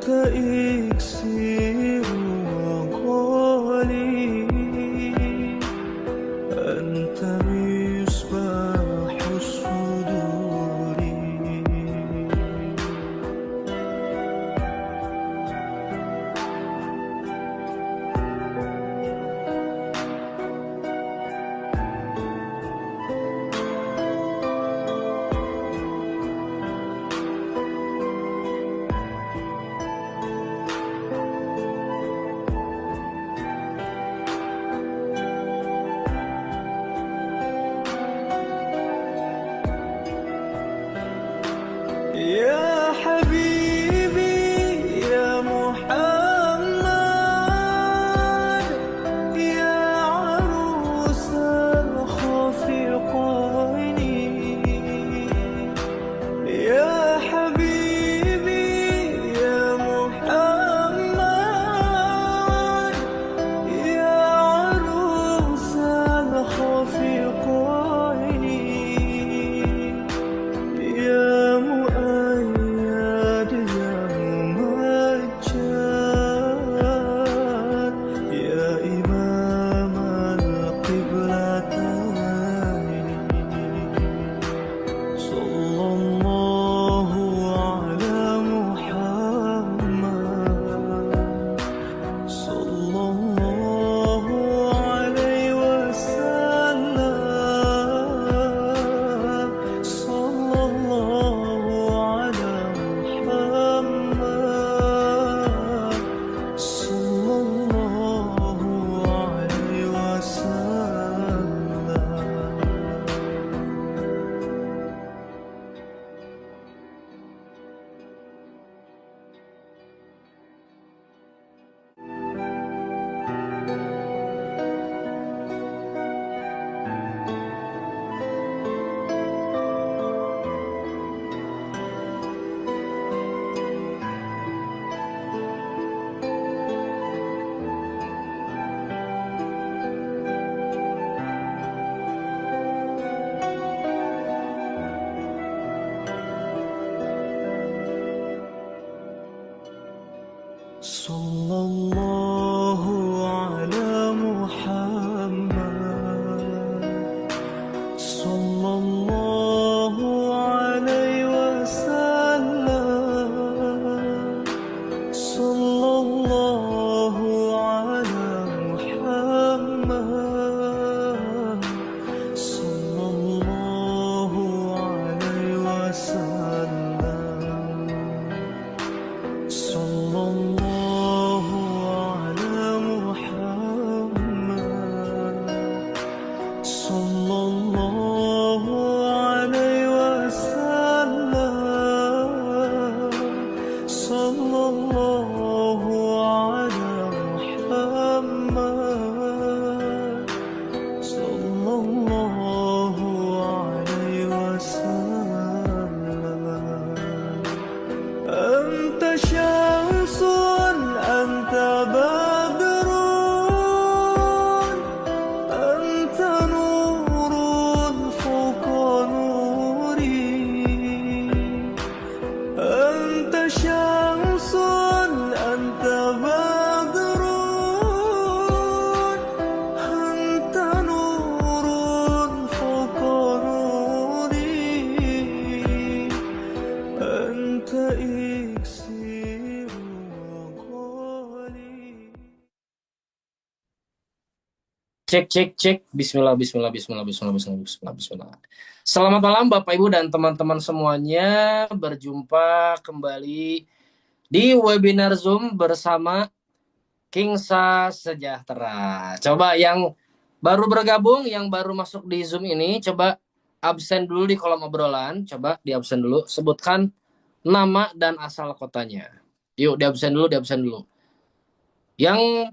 أنت إكسير وقالي، أنت مصباح الصدور. يا حبيبي يا محمد، يا عروس الخفقين. يا حبيبي يا محمد، يا عروس الخفقين. يا مؤيد يا ممجد، يا إمام القبلتين. صلى الله على محمد، صلى الله عليه وسلم، صلى الله على محمد، صلى الله عليه وسلم. صلى الله على محمد، صلى الله عليه وسلم، صلى الله على محمد، صلى الله عليه وسلم، صلى الله على محمد، صلى الله عليه وسلم، صلى الله على محمد، صلى الله عليه وسلم. أنت شمس أنت بدر، أنت نور فوق نوري. أنت شمس أنت بدر، أنت نور فوق نوري. أنت إكسير وقالي. Cek cek cek. Bismillah bismillah bismillah bismillah bismillah bismillah bismillah. Selamat malam Bapak Ibu dan teman-teman semuanya. Berjumpa kembali di webinar Zoom bersama Kingsa Sejahtera. Coba yang baru bergabung, yang baru masuk di Zoom ini, coba absen dulu di kolom obrolan. Coba di absen dulu, sebutkan nama dan asal kotanya. Yuk di absen dulu, di absen dulu. Yang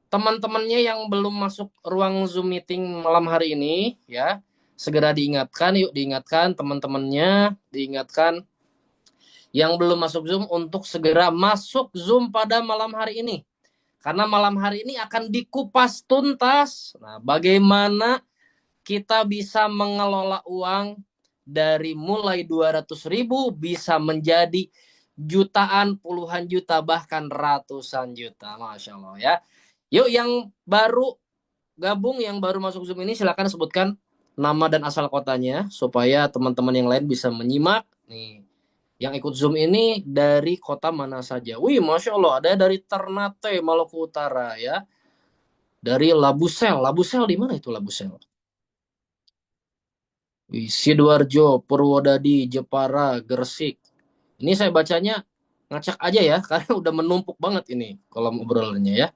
teman-temannya yang belum masuk ruang Zoom meeting malam hari ini, ya, segera diingatkan, yuk diingatkan teman-temannya, diingatkan yang belum masuk Zoom untuk segera masuk Zoom pada malam hari ini. Karena malam hari ini akan dikupas tuntas. Nah, bagaimana kita bisa mengelola uang dari mulai 200.000 bisa menjadi jutaan, puluhan juta, bahkan ratusan juta. Masya Allah ya. Yuk yang baru gabung, yang baru masuk Zoom ini silakan sebutkan nama dan asal kotanya supaya teman-teman yang lain bisa menyimak. Nih, yang ikut Zoom ini dari kota mana saja? Wih, Masya Allah, ada dari Ternate, Maluku Utara ya. Dari Labusel. Labusel di mana itu Labusel? Wih, Sidoarjo, Purwodadi, Jepara, Gresik. Ini saya bacanya ngacak aja ya, karena udah menumpuk banget ini kolom obrolannya ya.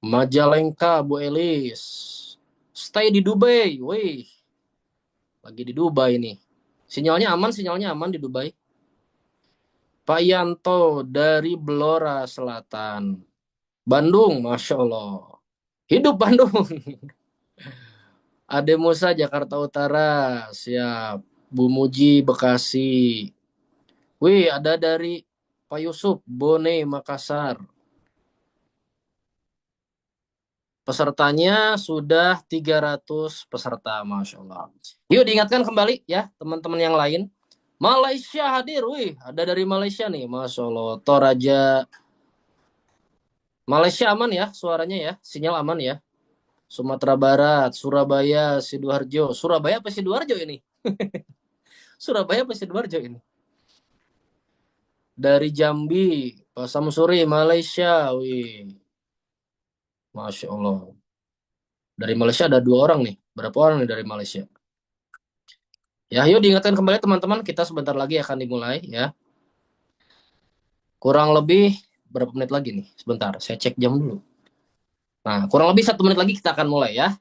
Majalengka, Bu Elis. Stay di Dubai, wih. Lagi di Dubai nih. Sinyalnya aman di Dubai. Pak Yanto dari Blora Selatan. Bandung, Masya Allah. Hidup Bandung. Ade Musa, Jakarta Utara. Siap. Bu Muji, Bekasi. Wih, ada dari Pak Yusuf, Bone, Makassar. Pesertanya sudah 300 peserta, Masya Allah. Yuk diingatkan kembali ya, teman-teman yang lain. Malaysia hadir, wih, ada dari Malaysia nih, Masya Allah. Toraja. Malaysia aman ya, suaranya ya, sinyal aman ya. Sumatera Barat, Surabaya, Sidoarjo. Surabaya apa Sidoarjo ini? Surabaya apa Sidoarjo ini? Dari Jambi, Pak Samsuri, Malaysia, wih. Masya Allah. Dari Malaysia ada 2 orang nih. Berapa orang nih dari Malaysia? Ya, yuk diingatkan kembali teman-teman, kita sebentar lagi akan dimulai ya. Kurang lebih berapa menit lagi nih? Sebentar, saya cek jam dulu. Nah, kurang lebih 1 menit lagi kita akan mulai ya.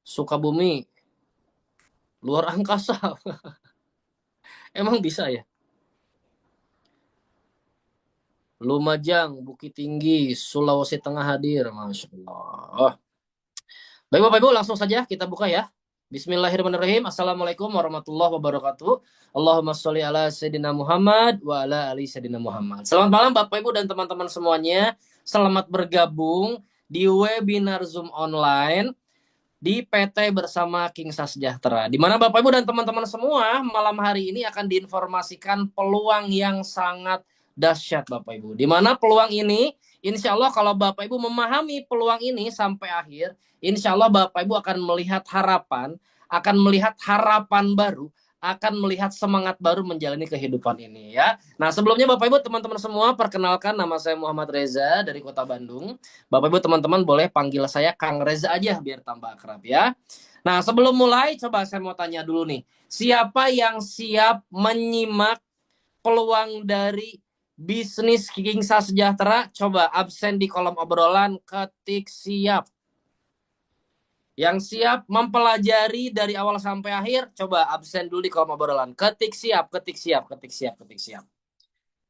Sukabumi, luar angkasa. Emang bisa ya? Lumajang, Bukit Tinggi, Sulawesi Tengah hadir. Masya Allah. Baik Bapak Ibu, langsung saja kita buka ya. Bismillahirrahmanirrahim. Assalamualaikum warahmatullahi wabarakatuh. Allahumma sholli ala Sayyidina Muhammad wa ala ali Sayyidina Muhammad. Selamat malam Bapak Ibu dan teman-teman semuanya. Selamat bergabung di webinar Zoom online di PT bersama Kingsa Sejahtera. Di mana Bapak Ibu dan teman-teman semua malam hari ini akan diinformasikan peluang yang sangat dahsyat Bapak Ibu. Di mana peluang ini, insya Allah kalau Bapak Ibu memahami peluang ini sampai akhir, insya Allah Bapak Ibu akan melihat harapan baru, akan melihat semangat baru menjalani kehidupan ini ya. Nah sebelumnya Bapak Ibu teman-teman semua, perkenalkan nama saya Muhammad Reza dari Kota Bandung. Bapak Ibu teman-teman boleh panggil saya Kang Reza aja biar tambah akrab ya. Nah sebelum mulai coba saya mau tanya dulu nih, siapa yang siap menyimak peluang dari bisnis Kingsa Sejahtera? Coba absen di kolom obrolan, ketik siap. Yang siap mempelajari dari awal sampai akhir, coba absen dulu di kolom obrolan. Ketik siap, ketik siap, ketik siap, ketik siap.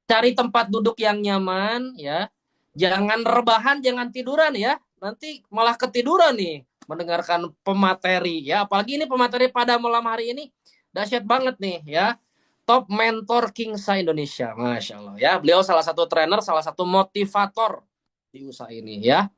Cari tempat duduk yang nyaman ya. Jangan rebahan, jangan tiduran ya. Nanti malah ketiduran nih mendengarkan pemateri ya. Apalagi ini pemateri pada malam hari ini dahsyat banget nih ya. Top mentor Kingsa Indonesia. Masya Allah ya. Beliau salah satu trainer, salah satu motivator di usaha ini ya.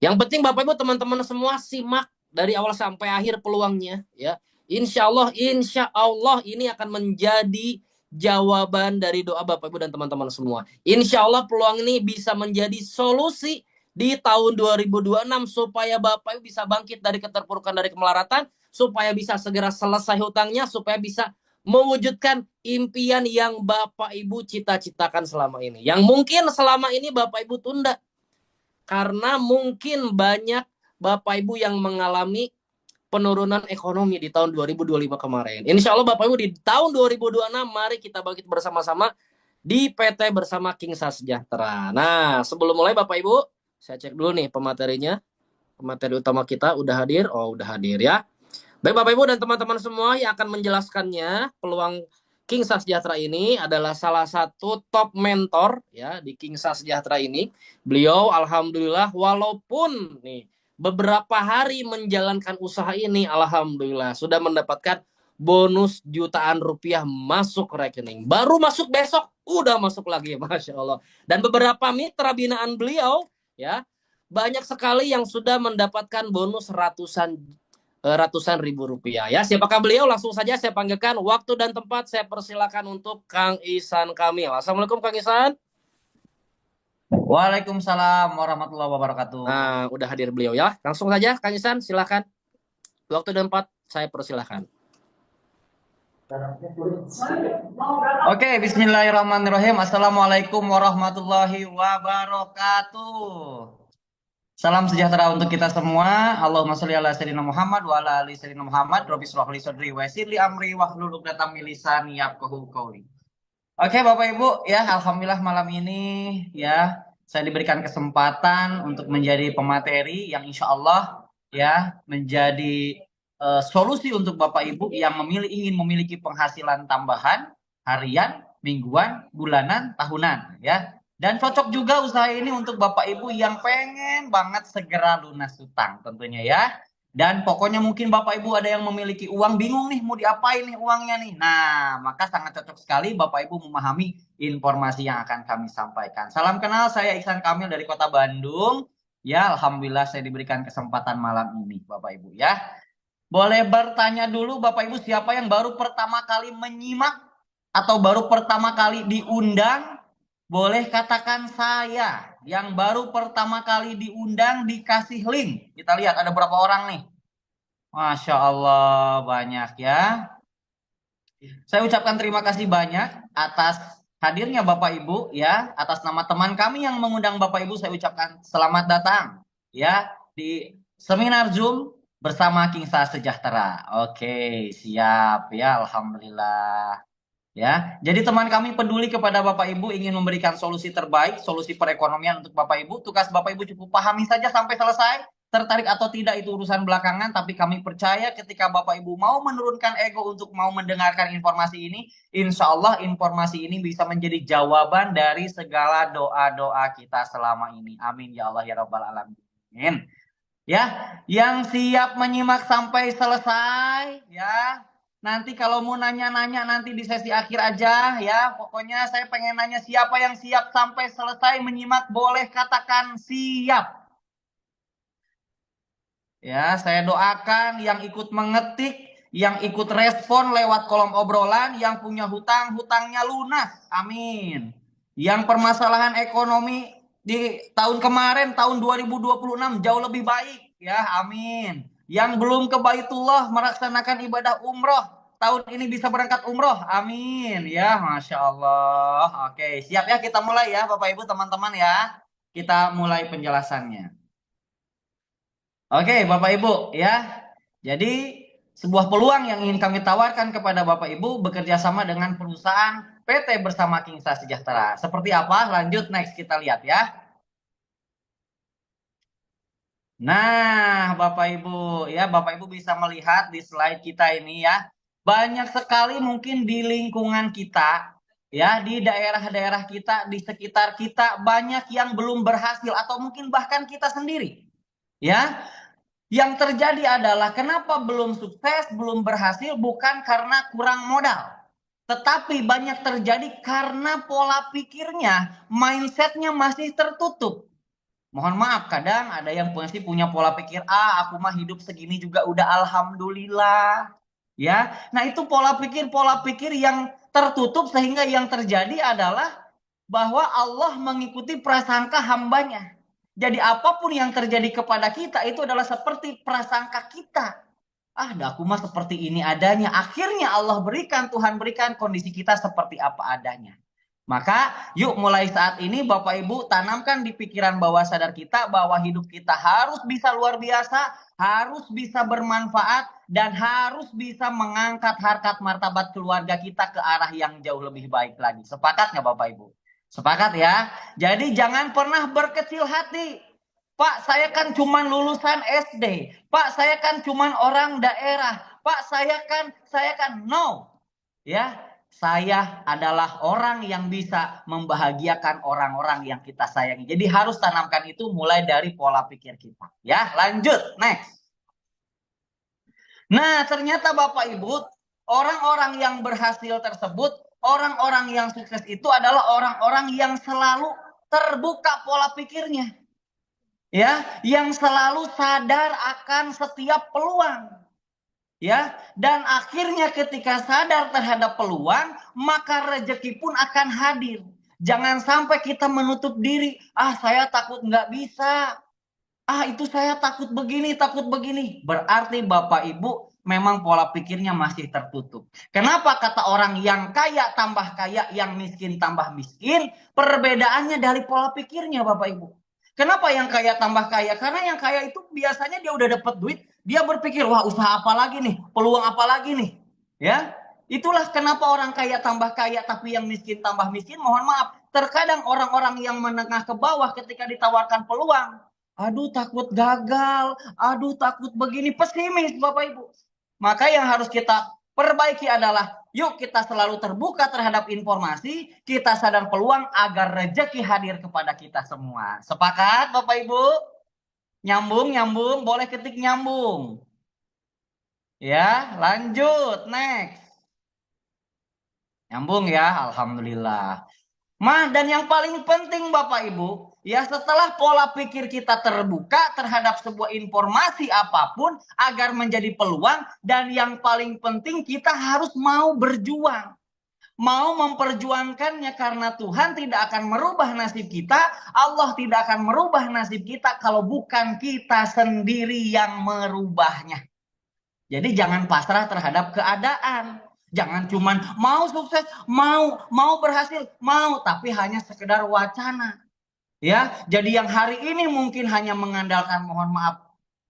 Yang penting Bapak Ibu teman-teman semua simak dari awal sampai akhir peluangnya ya. Insya Allah ini akan menjadi jawaban dari doa Bapak Ibu dan teman-teman semua. Insya Allah peluang ini bisa menjadi solusi di tahun 2026 supaya Bapak Ibu bisa bangkit dari keterpurukan, dari kemelaratan, supaya bisa segera selesai hutangnya, supaya bisa mewujudkan impian yang Bapak Ibu cita-citakan selama ini. Yang mungkin selama ini Bapak Ibu tunda. Karena mungkin banyak Bapak Ibu yang mengalami penurunan ekonomi di tahun 2025 kemarin. Insya Allah Bapak Ibu di tahun 2026 mari kita bangkit bersama-sama di PT bersama Kingsa Sejahtera. Nah sebelum mulai Bapak Ibu, saya cek dulu nih pematerinya. Pemateri utama kita udah hadir? Oh udah hadir ya. Baik Bapak Ibu dan teman-teman semua yang akan menjelaskannya, peluang Kingsa Sejahtera ini adalah salah satu top mentor ya di Kingsa Sejahtera ini. Beliau alhamdulillah walaupun nih beberapa hari menjalankan usaha ini, alhamdulillah sudah mendapatkan bonus jutaan rupiah masuk rekening. Baru masuk besok udah masuk lagi, Masya Allah. Dan beberapa mitra binaan beliau ya banyak sekali yang sudah mendapatkan bonus ratusan ratusan ribu rupiah ya. Siapakah beliau? Langsung saja saya panggilkan. Waktu dan tempat saya persilakan untuk Kang Ihsan Kamil. Assalamualaikum Kang Ihsan. Waalaikumsalam warahmatullahi wabarakatuh. Nah, udah hadir beliau ya. Langsung saja Kang Ihsan, silakan. Waktu dan tempat saya persilakan. Oke, bismillahirrahmanirrahim. Assalamualaikum warahmatullahi wabarakatuh. Salam sejahtera untuk kita semua. Allahumma sholli ala sayyidina Muhammad wa ala ali sayyidina Muhammad. Rabbi shrah li sadri wa yassir li amri wahlul 'uqdatam min lisani yafqahu qawli. Oke, Bapak Ibu, ya alhamdulillah malam ini ya saya diberikan kesempatan untuk menjadi pemateri yang insya Allah ya menjadi solusi untuk Bapak Ibu yang ingin memiliki penghasilan tambahan harian, mingguan, bulanan, tahunan ya. Dan cocok juga usaha ini untuk Bapak Ibu yang pengen banget segera lunas hutang tentunya ya. Dan pokoknya mungkin Bapak Ibu ada yang memiliki uang bingung nih mau diapain nih uangnya nih. Nah, maka sangat cocok sekali Bapak Ibu memahami informasi yang akan kami sampaikan. Salam kenal, saya Ihsan Kamil dari Kota Bandung. Ya, alhamdulillah saya diberikan kesempatan malam ini Bapak Ibu ya. Boleh bertanya dulu Bapak Ibu siapa yang baru pertama kali menyimak atau baru pertama kali diundang? Boleh katakan saya yang baru pertama kali diundang dikasih link. Kita lihat ada berapa orang nih. Masya Allah banyak ya. Saya ucapkan terima kasih banyak atas hadirnya Bapak Ibu ya. Atas nama teman kami yang mengundang Bapak Ibu saya ucapkan selamat datang ya di seminar Zoom bersama Kingsa Sejahtera. Oke, siap ya, alhamdulillah. Ya, jadi teman kami peduli kepada Bapak Ibu ingin memberikan solusi terbaik, solusi perekonomian untuk Bapak Ibu. Tugas Bapak Ibu cukup pahami saja sampai selesai. Tertarik atau tidak itu urusan belakangan, tapi kami percaya ketika Bapak Ibu mau menurunkan ego untuk mau mendengarkan informasi ini, insya Allah informasi ini bisa menjadi jawaban dari segala doa-doa kita selama ini. Amin ya Allah ya Rabbal Alamin. Ya, yang siap menyimak sampai selesai, ya. Nanti kalau mau nanya-nanya nanti di sesi akhir aja ya. Pokoknya saya pengen nanya siapa yang siap sampai selesai menyimak boleh katakan siap. Ya, saya doakan yang ikut mengetik, yang ikut respon lewat kolom obrolan, yang punya hutang, hutangnya lunas. Amin. Yang permasalahan ekonomi di tahun kemarin, tahun 2026 jauh lebih baik. Ya, amin. Yang belum ke Baitullah melaksanakan ibadah umroh, tahun ini bisa berangkat umroh. Amin. Ya, Masya Allah. Oke, siap ya kita mulai ya Bapak Ibu teman-teman ya. Kita mulai penjelasannya. Oke, Bapak Ibu ya. Jadi sebuah peluang yang ingin kami tawarkan kepada Bapak Ibu bekerja sama dengan perusahaan PT Bersama Kingsa Sejahtera. Seperti apa? Lanjut next kita lihat ya. Nah, Bapak Ibu ya, Bapak Ibu bisa melihat di slide kita ini ya. Banyak sekali mungkin di lingkungan kita ya, di daerah-daerah kita, di sekitar kita banyak yang belum berhasil atau mungkin bahkan kita sendiri. Ya, yang terjadi adalah kenapa belum sukses, belum berhasil bukan karena kurang modal. Tetapi banyak terjadi karena pola pikirnya, mindsetnya masih tertutup. Mohon maaf, kadang ada yang masih punya pola pikir, aku mah hidup segini juga udah alhamdulillah. Ya, nah itu pola pikir yang tertutup sehingga yang terjadi adalah bahwa Allah mengikuti prasangka hambanya. Jadi apapun yang terjadi kepada kita itu adalah seperti prasangka kita. Aku mah seperti ini adanya. Akhirnya Allah berikan, Tuhan berikan kondisi kita seperti apa adanya. Maka yuk mulai saat ini Bapak Ibu tanamkan di pikiran bawah sadar kita bahwa hidup kita harus bisa luar biasa, harus bisa bermanfaat, dan harus bisa mengangkat harkat martabat keluarga kita ke arah yang jauh lebih baik lagi. Sepakat nggak Bapak Ibu? Sepakat ya? Jadi jangan pernah berkecil hati. Pak, saya kan cuman lulusan SD. Pak, saya kan cuman orang daerah. Pak, saya kan no. Ya, saya adalah orang yang bisa membahagiakan orang-orang yang kita sayangi. Jadi harus tanamkan itu mulai dari pola pikir kita. Ya, lanjut. Next. Nah, ternyata Bapak Ibu, orang-orang yang berhasil tersebut, orang-orang yang sukses itu adalah orang-orang yang selalu terbuka pola pikirnya. Ya, yang selalu sadar akan setiap peluang. ya. Dan akhirnya ketika sadar terhadap peluang, maka rezeki pun akan hadir. Jangan sampai kita menutup diri, saya takut nggak bisa, itu saya takut begini, takut begini. Berarti Bapak Ibu memang pola pikirnya masih tertutup. Kenapa kata orang yang kaya tambah kaya, yang miskin tambah miskin? Perbedaannya dari pola pikirnya Bapak Ibu. Kenapa yang kaya tambah kaya? Karena yang kaya itu biasanya dia udah dapat duit, dia berpikir, wah usaha apa lagi nih, peluang apa lagi nih, ya. Itulah kenapa orang kaya tambah kaya, tapi yang miskin tambah miskin. Mohon maaf, terkadang orang-orang yang menengah ke bawah ketika ditawarkan peluang, aduh takut gagal, aduh takut begini, pesimis Bapak Ibu. Maka yang harus kita perbaiki adalah, yuk kita selalu terbuka terhadap informasi, kita sadar peluang agar rezeki hadir kepada kita semua. Sepakat Bapak Ibu? Nyambung, boleh ketik nyambung. Ya, lanjut, next. Nyambung ya, alhamdulillah. Dan yang paling penting Bapak Ibu, ya setelah pola pikir kita terbuka terhadap sebuah informasi apapun agar menjadi peluang, dan yang paling penting kita harus mau berjuang. Mau memperjuangkannya, karena Tuhan tidak akan merubah nasib kita, Allah tidak akan merubah nasib kita kalau bukan kita sendiri yang merubahnya. Jadi jangan pasrah terhadap keadaan. Jangan cuman mau sukses, mau berhasil, tapi hanya sekedar wacana. Ya, jadi yang hari ini mungkin hanya mengandalkan, mohon maaf,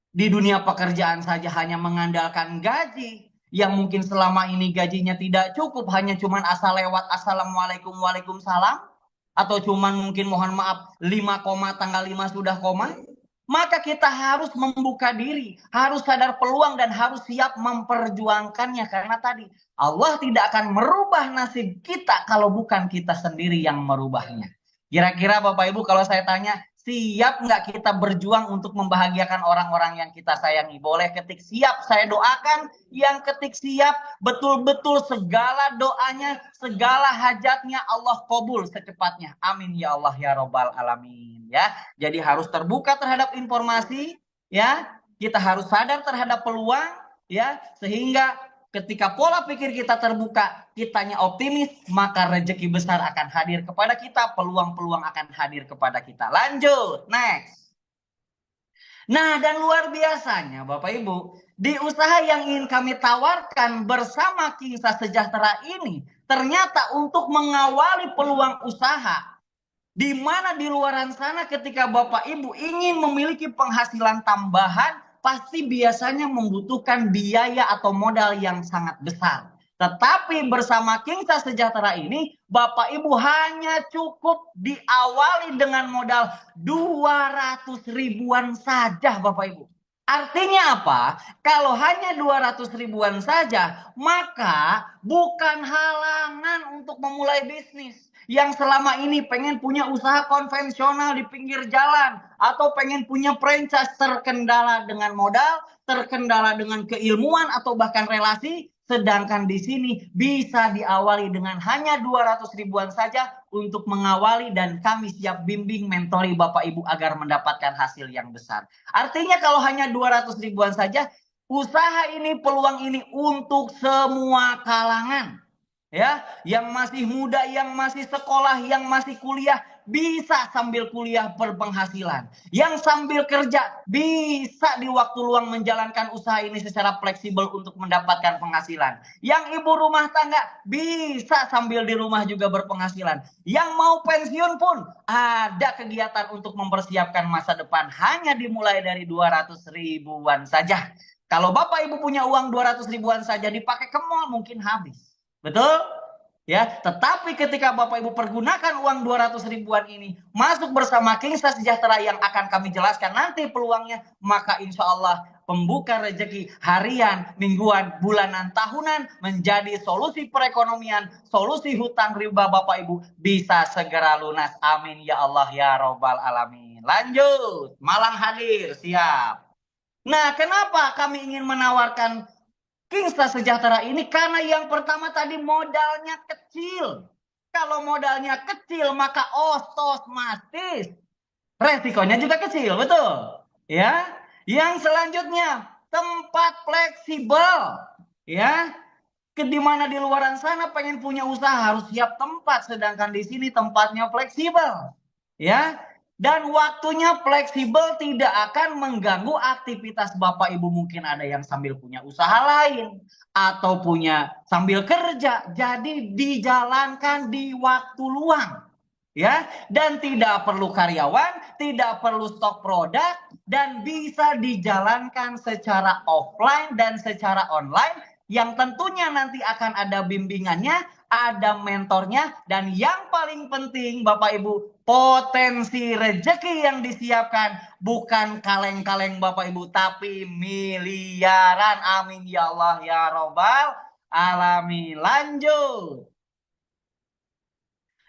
di dunia pekerjaan saja hanya mengandalkan gaji, yang mungkin selama ini gajinya tidak cukup, hanya cuman asal lewat assalamualaikum waalaikumsalam, atau cuman mungkin mohon maaf 5 koma tanggal 5 sudah koma. Maka kita harus membuka diri, harus sadar peluang, dan harus siap memperjuangkannya. Karena tadi Allah tidak akan merubah nasib kita kalau bukan kita sendiri yang merubahnya. Kira-kira Bapak Ibu kalau saya tanya, siap nggak kita berjuang untuk membahagiakan orang-orang yang kita sayangi? Boleh ketik siap, saya doakan. Yang ketik siap, betul-betul segala doanya, segala hajatnya Allah kabul secepatnya. Amin ya Allah ya Robbal Alamin. Ya, jadi harus terbuka terhadap informasi, ya. Kita harus sadar terhadap peluang, ya, sehingga ketika pola pikir kita terbuka, kitanya optimis, maka rezeki besar akan hadir kepada kita, peluang-peluang akan hadir kepada kita. Lanjut, next. Nah, dan luar biasanya Bapak Ibu, di usaha yang ingin kami tawarkan bersama Kingsa Sejahtera ini, ternyata untuk mengawali peluang usaha, di mana di luaran sana ketika Bapak Ibu ingin memiliki penghasilan tambahan, pasti biasanya membutuhkan biaya atau modal yang sangat besar. Tetapi bersama Kingsa Sejahtera ini, Bapak Ibu hanya cukup diawali dengan modal 200 ribuan saja Bapak Ibu. Artinya apa? Kalau hanya 200 ribuan saja, maka bukan halangan untuk memulai bisnis. Yang selama ini pengen punya usaha konvensional di pinggir jalan, atau pengen punya franchise, terkendala dengan modal, terkendala dengan keilmuan, atau bahkan relasi. Sedangkan di sini bisa diawali dengan hanya 200 ribuan saja untuk mengawali, dan kami siap bimbing, mentori Bapak Ibu agar mendapatkan hasil yang besar. Artinya kalau hanya 200 ribuan saja, usaha ini, peluang ini untuk semua kalangan. Ya, yang masih muda, yang masih sekolah, yang masih kuliah, bisa sambil kuliah berpenghasilan. Yang sambil kerja, bisa di waktu luang menjalankan usaha ini secara fleksibel untuk mendapatkan penghasilan. Yang ibu rumah tangga, bisa sambil di rumah juga berpenghasilan. Yang mau pensiun pun, ada kegiatan untuk mempersiapkan masa depan. Hanya dimulai dari 200 ribuan saja. Kalau Bapak Ibu punya uang 200 ribuan saja, dipakai ke mall mungkin habis. Betul? Ya, tetapi ketika Bapak Ibu pergunakan uang 200 ribuan ini masuk bersama Kingsa Sejahtera yang akan kami jelaskan nanti peluangnya, maka insya Allah pembuka rezeki harian, mingguan, bulanan, tahunan menjadi solusi perekonomian, solusi hutang riba Bapak Ibu bisa segera lunas. Amin ya Allah ya Robbal Alamin. Lanjut, Malang hadir, siap. Nah, kenapa kami ingin menawarkan Kingsa Sejahtera ini? Karena yang pertama tadi modalnya kecil. Kalau modalnya kecil, maka otomatis resikonya juga kecil, betul? Ya. Yang selanjutnya, tempat fleksibel. Ya, di mana di luaran sana pengen punya usaha harus siap tempat, sedangkan di sini tempatnya fleksibel. Ya, dan waktunya fleksibel, tidak akan mengganggu aktivitas Bapak Ibu. Mungkin ada yang sambil punya usaha lain atau punya sambil kerja, jadi dijalankan di waktu luang. Ya, dan tidak perlu karyawan, tidak perlu stok produk, dan bisa dijalankan secara offline dan secara online, yang tentunya nanti akan ada bimbingannya, ada mentornya, dan yang paling penting Bapak Ibu, potensi rezeki yang disiapkan bukan kaleng-kaleng Bapak Ibu, tapi miliaran. Amin ya Allah ya Robbal Alamin. Lanjut.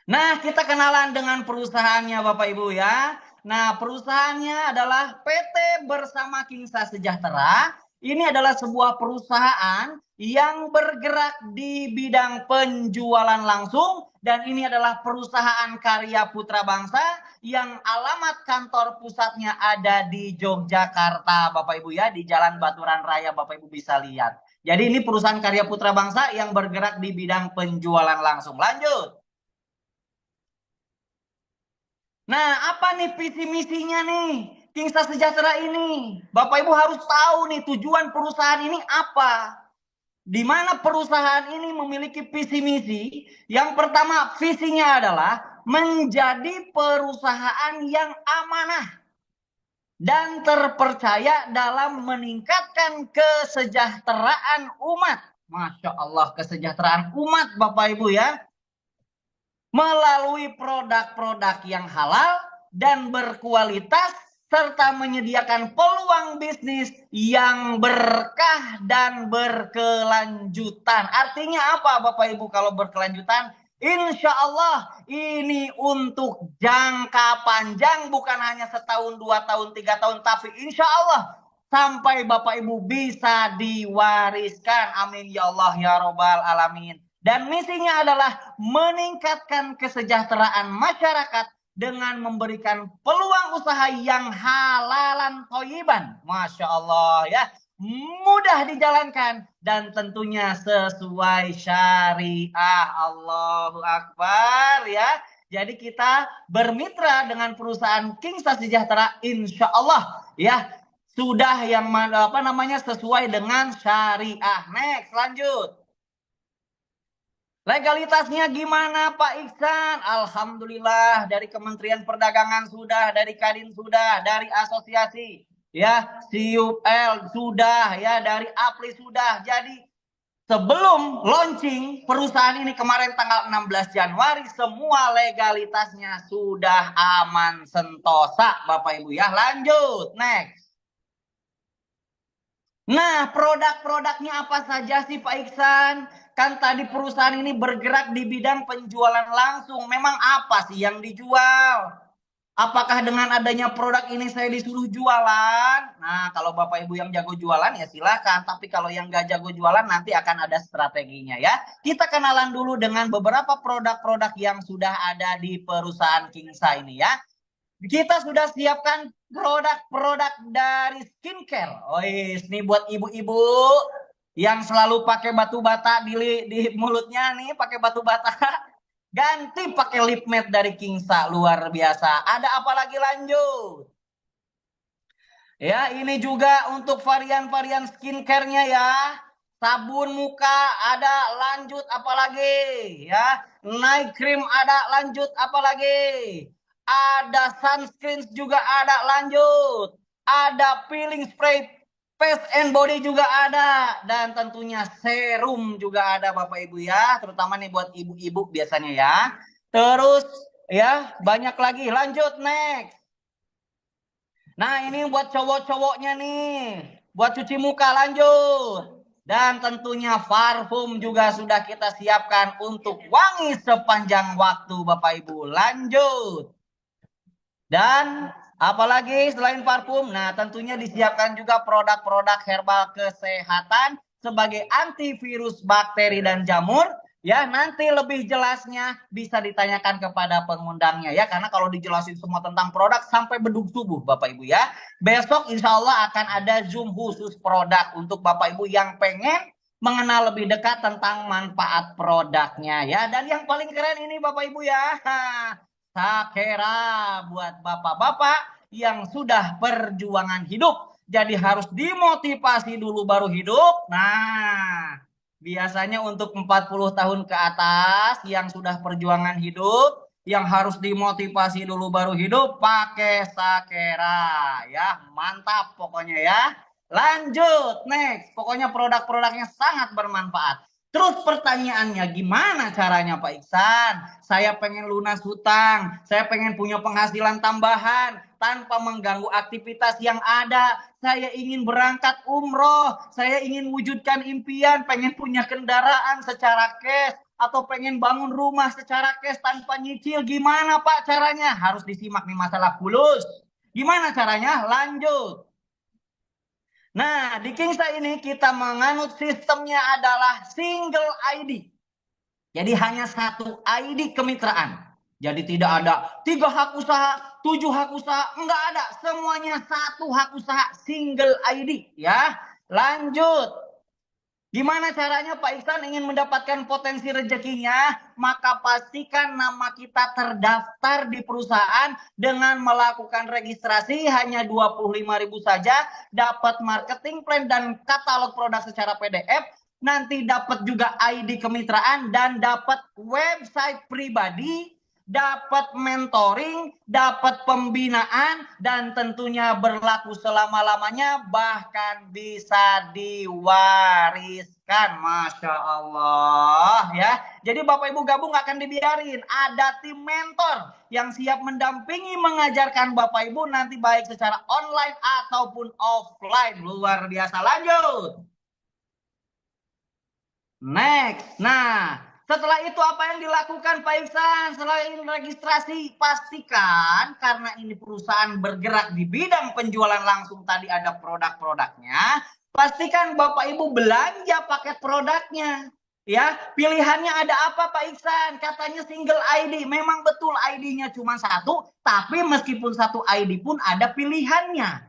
Nah, kita kenalan dengan perusahaannya Bapak Ibu ya. Nah, perusahaannya adalah PT Bersama Kingsa Sejahtera. Ini adalah sebuah perusahaan yang bergerak di bidang penjualan langsung, dan ini adalah perusahaan karya putra bangsa yang alamat kantor pusatnya ada di Yogyakarta Bapak Ibu ya, di Jalan Baturan Raya Bapak Ibu bisa lihat. Jadi ini perusahaan karya putra bangsa yang bergerak di bidang penjualan langsung. Lanjut. Nah, apa nih visi misinya nih Kingsa Sejahtera ini? Bapak Ibu harus tahu nih tujuan perusahaan ini apa. Di mana perusahaan ini memiliki visi misi. Yang pertama, visinya adalah menjadi perusahaan yang amanah dan terpercaya dalam meningkatkan kesejahteraan umat. Masya Allah, kesejahteraan umat Bapak Ibu ya. Melalui produk-produk yang halal dan berkualitas, serta menyediakan peluang bisnis yang berkah dan berkelanjutan. Artinya apa Bapak Ibu kalau berkelanjutan? Insya Allah ini untuk jangka panjang, bukan hanya setahun, 2 tahun, 3 tahun, tapi insya Allah sampai Bapak Ibu bisa diwariskan. Amin ya Allah ya Robbal Alamin. Dan misinya adalah meningkatkan kesejahteraan masyarakat dengan memberikan peluang usaha yang halalan thayyiban. Masya Allah ya. Mudah dijalankan dan tentunya sesuai syariah. Allahu Akbar ya. Jadi kita bermitra dengan perusahaan Kingsa Sejahtera, insya Allah ya sudah yang sesuai dengan syariah. Next, lanjut. Legalitasnya gimana Pak Iksan? Alhamdulillah dari Kementerian Perdagangan sudah, dari Kadin sudah, dari asosiasi ya, CUL sudah ya, dari APLI sudah. Jadi sebelum launching perusahaan ini kemarin tanggal 16 Januari, semua legalitasnya sudah aman sentosa Bapak Ibu ya. Lanjut, next. Nah, produk-produknya apa saja sih Pak Iksan? Kan tadi perusahaan ini bergerak di bidang penjualan langsung. Memang apa sih yang dijual? Apakah dengan adanya produk ini saya disuruh jualan? Nah, kalau Bapak Ibu yang jago jualan ya silakan. Tapi kalau yang nggak jago jualan nanti akan ada strateginya ya. Kita kenalan dulu dengan beberapa produk-produk yang sudah ada di perusahaan Kingsa ini ya. Kita sudah siapkan produk-produk dari skincare. Oh, ini buat ibu-ibu yang selalu pakai batu bata di mulutnya nih, pakai batu bata. Ganti pakai lip matte dari Kingsa, luar biasa. Ada apa lagi, lanjut? Ya, ini juga untuk varian-varian skincare-nya ya. Sabun muka ada, lanjut apalagi ya. Night cream ada, lanjut apalagi. Ada sunscreen juga ada, lanjut. Ada peeling spray face and body juga ada, dan tentunya serum juga ada Bapak Ibu ya, terutama nih buat ibu-ibu biasanya ya. Terus ya banyak lagi, lanjut next. Nah, ini buat cowok-cowoknya nih, buat cuci muka, lanjut. Dan tentunya parfum juga sudah kita siapkan untuk wangi sepanjang waktu Bapak Ibu. Lanjut. Dan apalagi selain parfum, nah tentunya disiapkan juga produk-produk herbal kesehatan sebagai antivirus bakteri dan jamur, Ya, nanti lebih jelasnya bisa ditanyakan kepada pengundangnya ya, karena kalau dijelasin semua tentang produk sampai bedug subuh Bapak Ibu ya. Besok insya Allah akan ada Zoom khusus produk untuk Bapak Ibu yang pengen mengenal lebih dekat tentang manfaat produknya ya. Dan yang paling keren ini Bapak Ibu ya, Sakera buat bapak-bapak yang sudah perjuangan hidup. Jadi harus dimotivasi dulu baru hidup. Nah, biasanya untuk 40 tahun ke atas yang sudah perjuangan hidup, yang harus dimotivasi dulu baru hidup, pakai Sakera ya. Mantap pokoknya ya. Lanjut, next. Pokoknya produk-produknya sangat bermanfaat. Terus pertanyaannya, gimana caranya Pak Iksan? Saya pengen lunas hutang, saya pengen punya penghasilan tambahan tanpa mengganggu aktivitas yang ada. Saya ingin berangkat umroh, saya ingin wujudkan impian, pengen punya kendaraan secara cash, atau pengen bangun rumah secara cash tanpa nyicil. Gimana Pak caranya? Harus disimak nih masalah fulus. Gimana caranya? Lanjut. Nah, di Kingsa ini kita menganut sistemnya adalah single ID. Jadi hanya satu ID kemitraan. Jadi tidak ada 3 hak usaha, 7 hak usaha, enggak ada. Semuanya satu hak usaha, single ID ya. Lanjut. Gimana caranya Pak Iksan ingin mendapatkan potensi rezekinya? Maka pastikan nama kita terdaftar di perusahaan dengan melakukan registrasi hanya 25.000 saja, dapat marketing plan dan katalog produk secara PDF, nanti dapat juga ID kemitraan dan dapat website pribadi, dapat mentoring, dapat pembinaan, dan tentunya berlaku selama-lamanya, bahkan bisa diwariskan. Masya Allah ya. Jadi Bapak Ibu gabung akan dibiarin. Ada tim mentor yang siap mendampingi mengajarkan Bapak Ibu nanti baik secara online ataupun offline. Luar biasa. Lanjut. Next. Nah, setelah itu apa yang dilakukan Pak Iksan? Selain registrasi, pastikan karena ini perusahaan bergerak di bidang penjualan langsung, tadi ada produk-produknya, pastikan Bapak Ibu belanja paket produknya. Ya, pilihannya ada apa Pak Iksan? Katanya single ID. Memang betul ID-nya cuma satu, tapi meskipun satu ID pun ada pilihannya.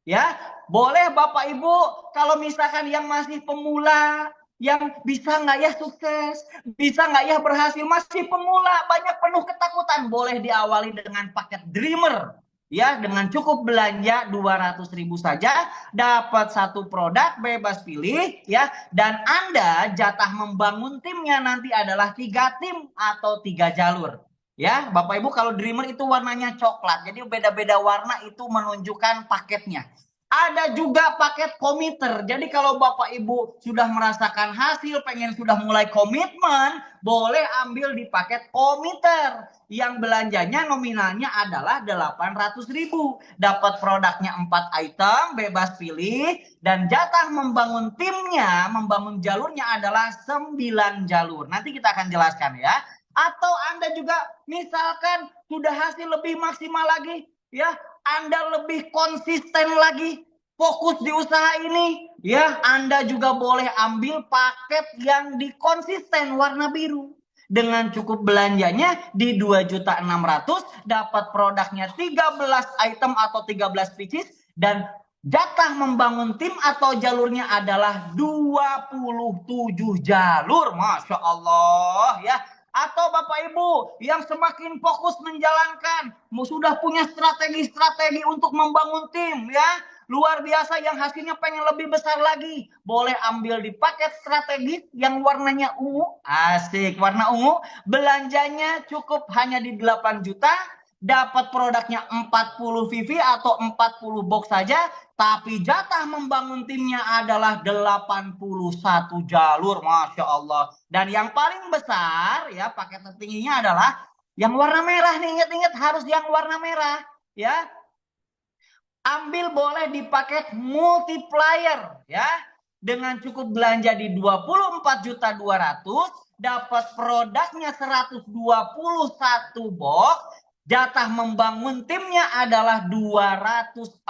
Ya, boleh Bapak Ibu kalau misalkan yang masih pemula, yang bisa nggak ya sukses, bisa nggak ya berhasil, masih pemula, banyak penuh ketakutan, boleh diawali dengan paket Dreamer. Ya, dengan cukup belanja 200.000 saja, dapat satu produk, bebas pilih, ya. Dan Anda jatah membangun timnya nanti adalah 3 tim atau 3 jalur. Ya, Bapak Ibu kalau Dreamer itu warnanya coklat, jadi beda-beda warna itu menunjukkan paketnya. Ada juga paket komiter. Jadi kalau Bapak Ibu sudah merasakan hasil, pengen sudah mulai komitmen, boleh ambil di paket komiter. Yang belanjanya nominalnya adalah 800.000. Dapat produknya 4 item, bebas pilih. Dan jatah membangun timnya, membangun jalurnya adalah 9 jalur. Nanti kita akan jelaskan ya. Atau Anda juga misalkan sudah hasil lebih maksimal lagi, ya, Anda lebih konsisten lagi, fokus di usaha ini, ya, Anda juga boleh ambil paket yang dikonsisten warna biru. Dengan cukup belanjanya di 2.600.000, dapat produknya 13 item atau 13 pieces, dan jatah membangun tim atau jalurnya adalah 27 jalur. Masya Allah ya. Atau Bapak Ibu yang semakin fokus menjalankan, sudah punya strategi-strategi untuk membangun tim ya, luar biasa, yang hasilnya pengen lebih besar lagi, boleh ambil di paket strategis yang warnanya ungu. Asik, warna ungu. Belanjanya cukup hanya di 8 juta, dapat produknya 40 VV atau 40 box saja, tapi jatah membangun timnya adalah 81 jalur. Masya Allah. Dan yang paling besar ya, paket tertingginya adalah yang warna merah nih. Ingat-ingat harus yang warna merah ya. Ambil boleh di paket multiplier ya. Dengan cukup belanja di 24.200.000, dapat produknya 121 box. Jatah membangun timnya adalah 243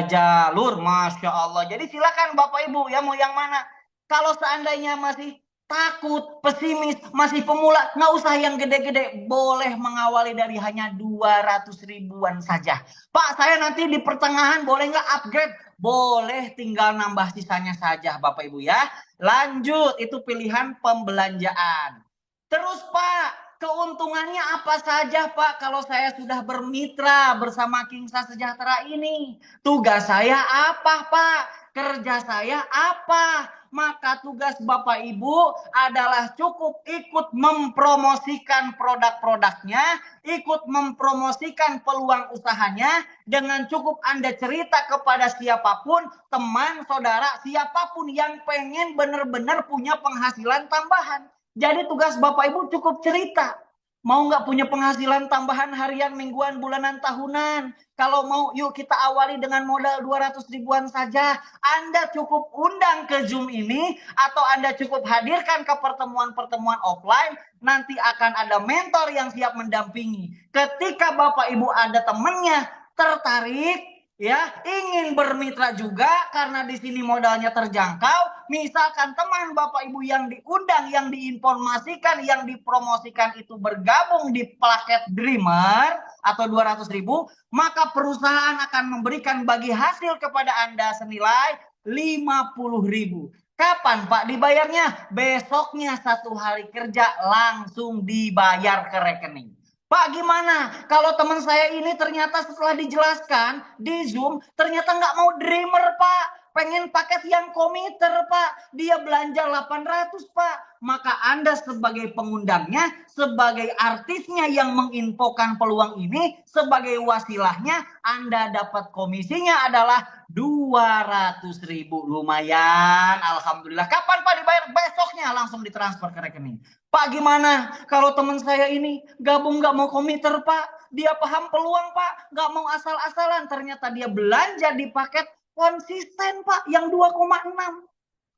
jalur. Masya Allah. Jadi silakan Bapak Ibu ya, mau yang mana. Kalau seandainya masih takut, pesimis, masih pemula, nggak usah yang gede-gede. Boleh mengawali dari hanya 200 ribuan saja. Pak, saya nanti di pertengahan boleh nggak upgrade? Boleh, tinggal nambah sisanya saja Bapak Ibu ya. Lanjut, itu pilihan pembelanjaan. Terus Pak, keuntungannya apa saja Pak kalau saya sudah bermitra bersama Kingsa Sejahtera ini? Tugas saya apa Pak? Kerja saya apa? Maka tugas Bapak Ibu adalah cukup ikut mempromosikan produk-produknya, ikut mempromosikan peluang usahanya, dengan cukup Anda cerita kepada siapapun, teman, saudara, siapapun yang pengen benar-benar punya penghasilan tambahan. Jadi tugas Bapak Ibu cukup cerita. Mau nggak punya penghasilan tambahan harian, mingguan, bulanan, tahunan? Kalau mau, yuk kita awali dengan modal 200 ribuan saja. Anda cukup undang ke Zoom ini, atau Anda cukup hadirkan ke pertemuan-pertemuan offline. Nanti akan ada mentor yang siap mendampingi. Ketika Bapak Ibu ada temannya tertarik, ya, ingin bermitra juga karena di sini modalnya terjangkau. Misalkan teman Bapak Ibu yang diundang, yang diinformasikan, yang dipromosikan itu bergabung di paket Dreamer atau 200 ribu, maka perusahaan akan memberikan bagi hasil kepada Anda senilai 50 ribu. Kapan Pak dibayarnya? Besoknya 1 hari kerja langsung dibayar ke rekening. Pak, gimana kalau teman saya ini ternyata setelah dijelaskan di Zoom ternyata nggak mau Dreamer Pak, pengen paket yang komiter Pak, dia belanja 800 Pak. Maka Anda sebagai pengundangnya, sebagai artisnya yang menginfokan peluang ini, sebagai wasilahnya, Anda dapat komisinya adalah 200 ribu. Lumayan, alhamdulillah. Kapan Pak dibayar? Besoknya langsung ditransfer ke rekening. Pak, gimana kalau teman saya ini gabung nggak mau komiter Pak, dia paham peluang Pak, nggak mau asal-asalan, ternyata dia belanja di paket konsisten Pak yang 2,6.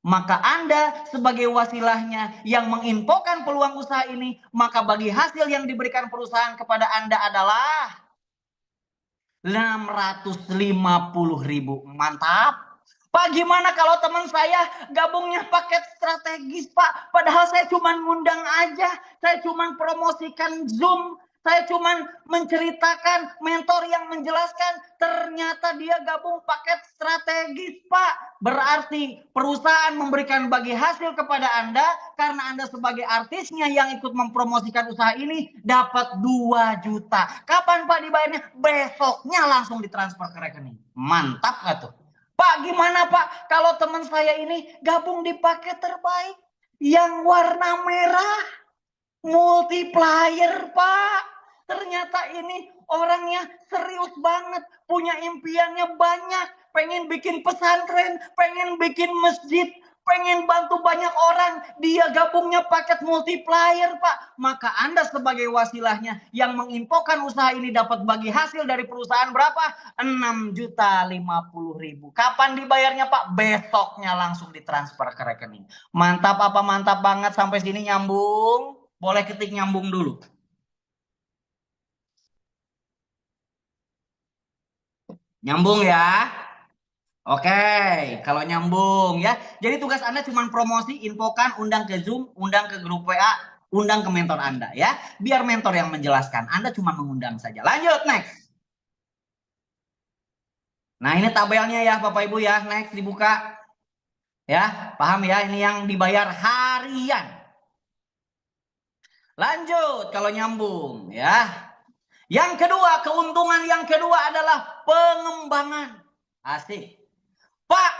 Maka Anda sebagai wasilahnya yang menginfokan peluang usaha ini, maka bagi hasil yang diberikan perusahaan kepada Anda adalah 650 ribu. Mantap. Pak, gimana kalau teman saya gabungnya paket strategis Pak? Padahal saya cuma ngundang aja, saya cuma promosikan Zoom, saya cuma menceritakan, mentor yang menjelaskan. Ternyata dia gabung paket strategis Pak. Berarti perusahaan memberikan bagi hasil kepada Anda, karena Anda sebagai artisnya yang ikut mempromosikan usaha ini dapat 2 juta. Kapan Pak dibayarnya? Besoknya langsung ditransfer ke rekening. Mantap gak tuh? Pak, gimana Pak kalau teman saya ini gabung di paket terbaik yang warna merah, multiplier Pak? Ternyata ini orangnya serius banget, punya impiannya banyak, pengen bikin pesantren, pengen bikin masjid, pengen bantu banyak orang, dia gabungnya paket multiplier Pak. Maka Anda sebagai wasilahnya yang menginfokan usaha ini dapat bagi hasil dari perusahaan berapa? 6.050.000. Kapan dibayarnya Pak? Besoknya langsung ditransfer ke rekening. Mantap apa mantap banget? Sampai sini nyambung? Boleh ketik nyambung dulu. Nyambung ya? Oke, kalau nyambung ya. Jadi tugas Anda cuma promosi, infokan, undang ke Zoom, undang ke grup WA, undang ke mentor Anda ya. Biar mentor yang menjelaskan, Anda cuma mengundang saja. Lanjut, next. Nah, ini tabelnya ya Bapak Ibu ya. Next, dibuka. Ya, paham ya? Ini yang dibayar harian. Lanjut, kalau nyambung ya. Yang kedua, keuntungan yang kedua adalah pengembangan. Asik. Pak,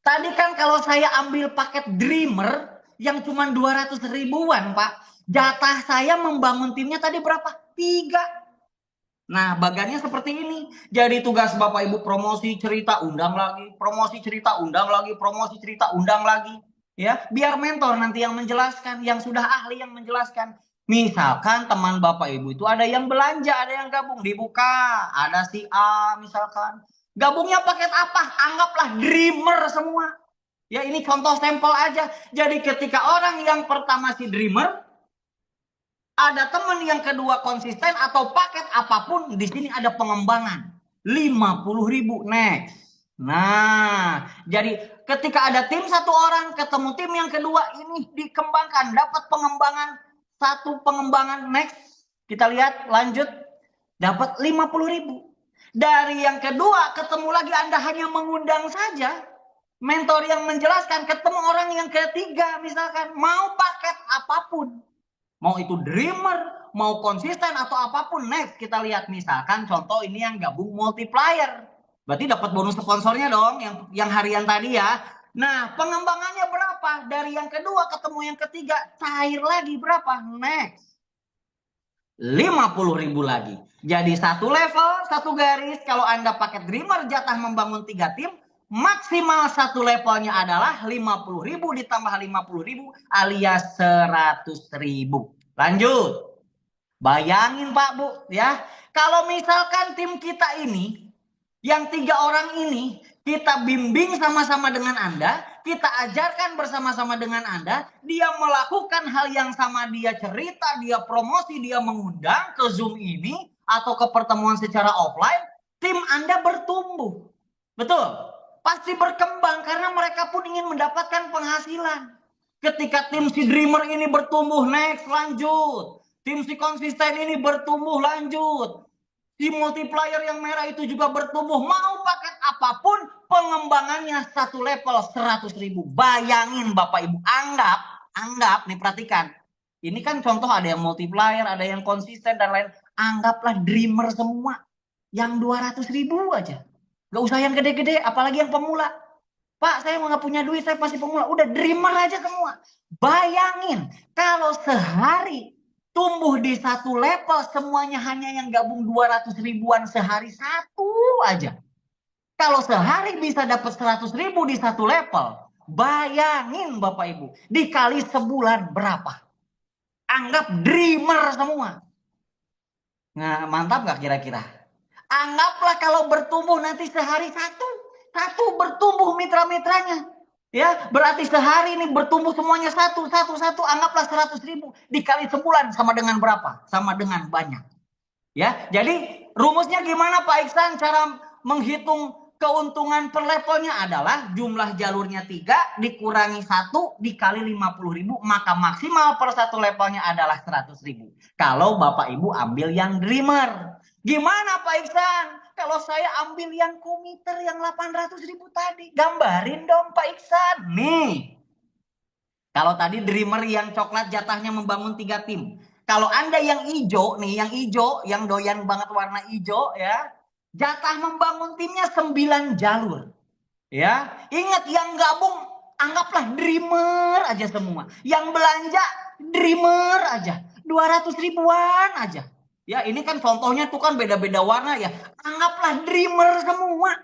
tadi kan kalau saya ambil paket Dreamer yang cuma 200 ribuan Pak, jatah saya membangun timnya tadi berapa? 3. Nah, bagannya seperti ini. Jadi tugas Bapak Ibu promosi cerita, undang lagi, promosi cerita, undang lagi, promosi cerita, undang lagi. Ya, biar mentor nanti yang menjelaskan, yang sudah ahli yang menjelaskan. Misalkan teman Bapak Ibu itu ada yang belanja, ada yang gabung, dibuka, ada si A misalkan. Gabungnya paket apa? Anggaplah Dreamer semua. Ya, ini contoh sampel aja. Jadi ketika orang yang pertama si Dreamer, ada teman yang kedua konsisten atau paket apapun, di sini ada pengembangan 50 ribu. Next. Nah, jadi ketika ada tim satu orang ketemu tim yang kedua, ini dikembangkan, dapat satu pengembangan next. Kita lihat lanjut, dapat 50.000. Dari yang kedua ketemu lagi, Anda hanya mengundang saja, mentor yang menjelaskan, ketemu orang yang ketiga misalkan, mau paket apapun, mau itu dreamer, mau konsisten atau apapun, next kita lihat misalkan contoh ini yang gabung multiplier. Berarti dapat bonus sponsornya dong yang harian tadi ya. Nah, pengembangannya berapa? Dari yang kedua ketemu yang ketiga, cair lagi berapa? Next. 50.000 lagi. Jadi satu level, satu garis. Kalau Anda pakai dreamer jatah membangun 3 tim, maksimal satu levelnya adalah 50.000 ditambah 50.000 alias 100.000. Lanjut. Bayangin Pak Bu ya. Kalau misalkan tim kita ini, yang 3 orang ini, kita bimbing sama-sama dengan Anda, kita ajarkan bersama-sama dengan Anda, dia melakukan hal yang sama, dia cerita, dia promosi, dia mengundang ke Zoom ini, atau ke pertemuan secara offline, tim Anda bertumbuh. Betul? Pasti berkembang, karena mereka pun ingin mendapatkan penghasilan. Ketika tim si Dreamer ini bertumbuh, next, lanjut. Tim si konsisten ini bertumbuh, lanjut. Si multiplier yang merah itu juga bertumbuh, mau paket apapun, pengembangannya satu level 100.000. Bayangin Bapak Ibu, anggap nih, perhatikan. Ini kan contoh, ada yang multiplier, ada yang konsisten dan lain. Anggaplah dreamer semua, yang 200.000 aja. Gak usah yang gede-gede, apalagi yang pemula. Pak, saya nggak punya duit, saya pasti pemula. Udah dreamer aja semua. Bayangin, kalau sehari tumbuh di satu level, semuanya hanya yang gabung 200.000-an sehari, satu aja. Kalau sehari bisa dapat 100.000 di satu level, bayangin Bapak Ibu, dikali sebulan berapa? Anggap dreamer semua. Nah, mantap nggak kira-kira? Anggaplah kalau bertumbuh nanti sehari satu bertumbuh mitra-mitranya. Ya, berarti sehari ini bertumbuh semuanya satu. Anggaplah 100.000 dikali sebulan sama dengan berapa? Sama dengan banyak. Ya, jadi rumusnya gimana Pak Iksan? Cara menghitung keuntungan per levelnya adalah jumlah jalurnya 3 dikurangi 1 dikali 50.000, maka maksimal per satu levelnya adalah 100.000. Kalau Bapak Ibu ambil yang dreamer. Gimana Pak Iksan? Kalau saya ambil yang komiter yang 800.000 tadi, gambarin dong Pak Iksan. Nih, kalau tadi dreamer yang coklat jatahnya membangun 3 tim. Kalau Anda yang hijau nih, yang doyan banget warna hijau ya, jatah membangun timnya 9 jalur. Ya, ingat yang gabung anggaplah dreamer aja semua. Yang belanja dreamer aja, 200 ribuan aja. Ya, ini kan contohnya tuh kan beda-beda warna ya. Anggaplah dreamer semua.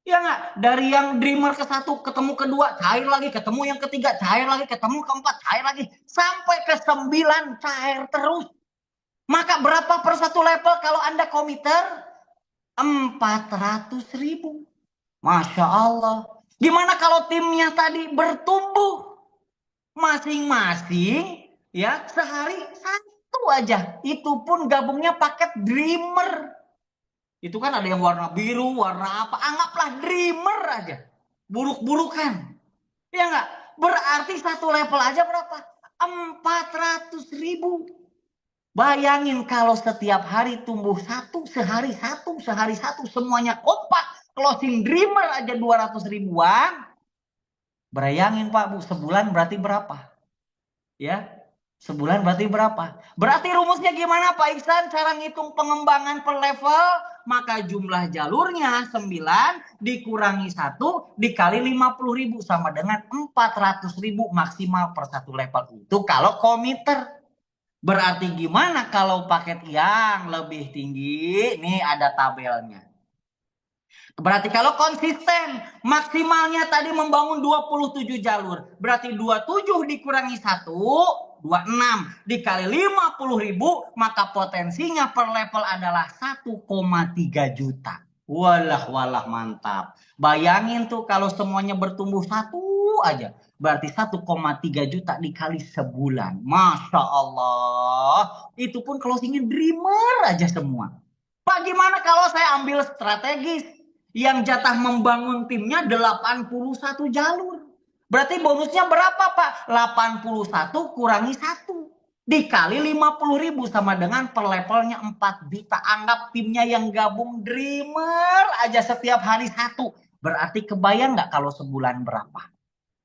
Ya nggak? Dari yang dreamer ke 1 ketemu kedua, cair lagi, ketemu yang ketiga, cair lagi, ketemu keempat, cair lagi, sampai ke 9 cair terus. Maka berapa per satu level kalau Anda komiter? 400.000. Masya Allah. Gimana kalau timnya tadi bertumbuh? Masing-masing ya sehari satu aja. Itu pun gabungnya paket dreamer. Itu kan ada yang warna biru, warna apa. Anggaplah dreamer aja. Buruk-burukan. Ya enggak? Berarti satu level aja berapa? 400.000. Bayangin kalau setiap hari tumbuh sehari satu, semuanya kompak. Closing dreamer aja 200 ribuan. Bayangin Pak Bu, sebulan berarti berapa? Ya, sebulan berarti berapa? Berarti rumusnya gimana Pak Iksan? Cara ngitung pengembangan per level, maka jumlah jalurnya 9 dikurangi 1 dikali 50.000 sama dengan 400.000 maksimal per satu level. Itu kalau komiter. Berarti gimana kalau paket yang lebih tinggi? Nih ada tabelnya. Berarti kalau konsisten, maksimalnya tadi membangun 27 jalur. Berarti 27 dikurangi 1, 26 dikali 50.000, maka potensinya per level adalah 1,3 juta. Walah mantap. Bayangin tuh kalau semuanya bertumbuh satu aja. Berarti 1,3 juta dikali sebulan. Masya Allah. Itu pun closingnya dreamer aja semua. Pak gimana kalau saya ambil strategis? Yang jatah membangun timnya 81 jalur. Berarti bonusnya berapa, Pak? 81 kurangi 1. Dikali 50.000 sama dengan per levelnya 4 juta. Anggap timnya yang gabung Dreamer aja setiap hari 1. Berarti kebayang nggak kalau sebulan berapa?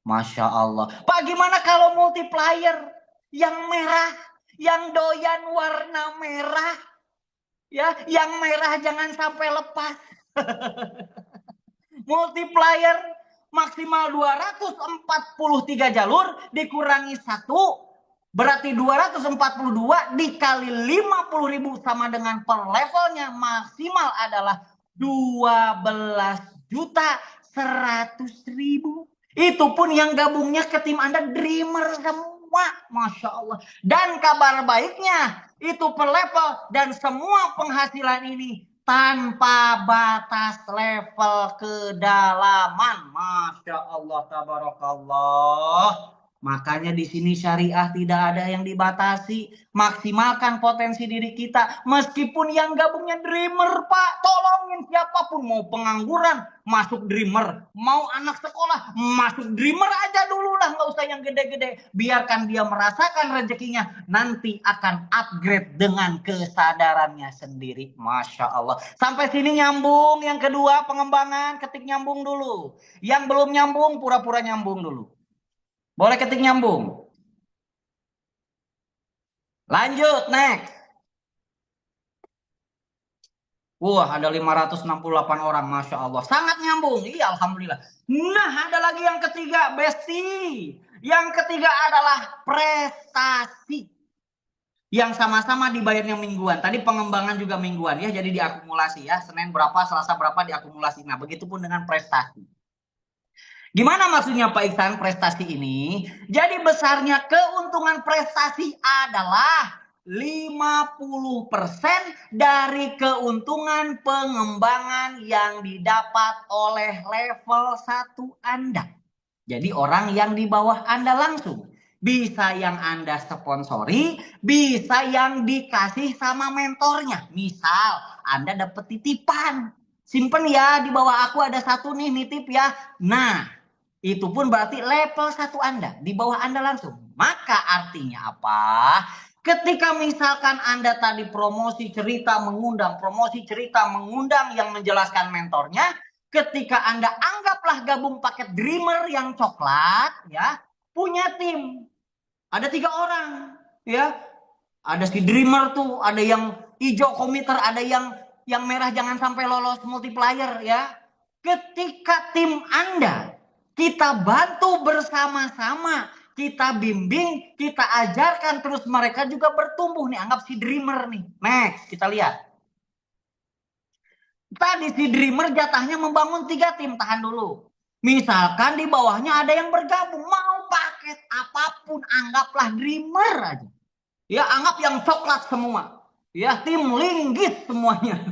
Masya Allah. Pak, gimana kalau multiplier yang merah, yang doyan warna merah, ya, yang merah jangan sampai lepas. Multiplier maksimal 243 jalur dikurangi 1 berarti 242 dikali 50.000 sama dengan per levelnya maksimal adalah 12.100.000. Itu pun yang gabungnya ke tim Anda Dreamer semua. Masya Allah. Dan kabar baiknya itu per level dan semua penghasilan ini tanpa batas level kedalaman. Masya Allah, tabarakallah. Makanya di sini syariah tidak ada yang dibatasi. Maksimalkan potensi diri kita. Meskipun yang gabungnya Dreamer, Pak. Tolongin siapapun. Mau pengangguran, masuk Dreamer. Mau anak sekolah, masuk Dreamer aja dulu lah. Nggak usah yang gede-gede. Biarkan dia merasakan rezekinya. Nanti akan upgrade dengan kesadarannya sendiri. Masya Allah. Sampai sini nyambung. Yang kedua pengembangan, ketik nyambung dulu. Yang belum nyambung, pura-pura nyambung dulu. Boleh ketik nyambung. Lanjut, next. Wah, ada 568 orang, Masya Allah. Sangat nyambung, iya Alhamdulillah. Nah, ada lagi yang ketiga, Besti. Yang ketiga adalah prestasi. Yang sama-sama dibayarnya mingguan. Tadi pengembangan juga mingguan ya, jadi diakumulasi ya. Senin berapa, Selasa berapa diakumulasi. Nah, begitupun dengan prestasi. Gimana maksudnya Pak Iksan prestasi ini? Jadi besarnya keuntungan prestasi adalah 50% dari keuntungan pengembangan yang didapat oleh level 1 Anda. Jadi orang yang di bawah Anda langsung. Bisa yang Anda sponsori, bisa yang dikasih sama mentornya. Misal Anda dapat titipan. Simpen ya, di bawah aku ada satu nih nitip ya. Nah, itu pun berarti level 1 Anda. Di bawah Anda langsung. Maka artinya apa? Ketika misalkan Anda tadi promosi cerita mengundang yang menjelaskan mentornya. Ketika Anda anggaplah gabung paket Dreamer yang coklat. Ya, punya tim. Ada 3 orang. Ya, ada si Dreamer tuh. Ada yang hijau komiter. Ada yang merah jangan sampai lolos multiplier. Ya, ketika tim Anda kita bantu bersama-sama, kita bimbing, kita ajarkan, terus mereka juga bertumbuh nih. Anggap si Dreamer nih. Next, kita lihat. Tadi si Dreamer jatahnya membangun 3 tim. Tahan dulu. Misalkan di bawahnya ada yang bergabung. Mau paket apapun, anggaplah Dreamer aja. Ya, anggap yang coklat semua. Ya, tim linggis semuanya.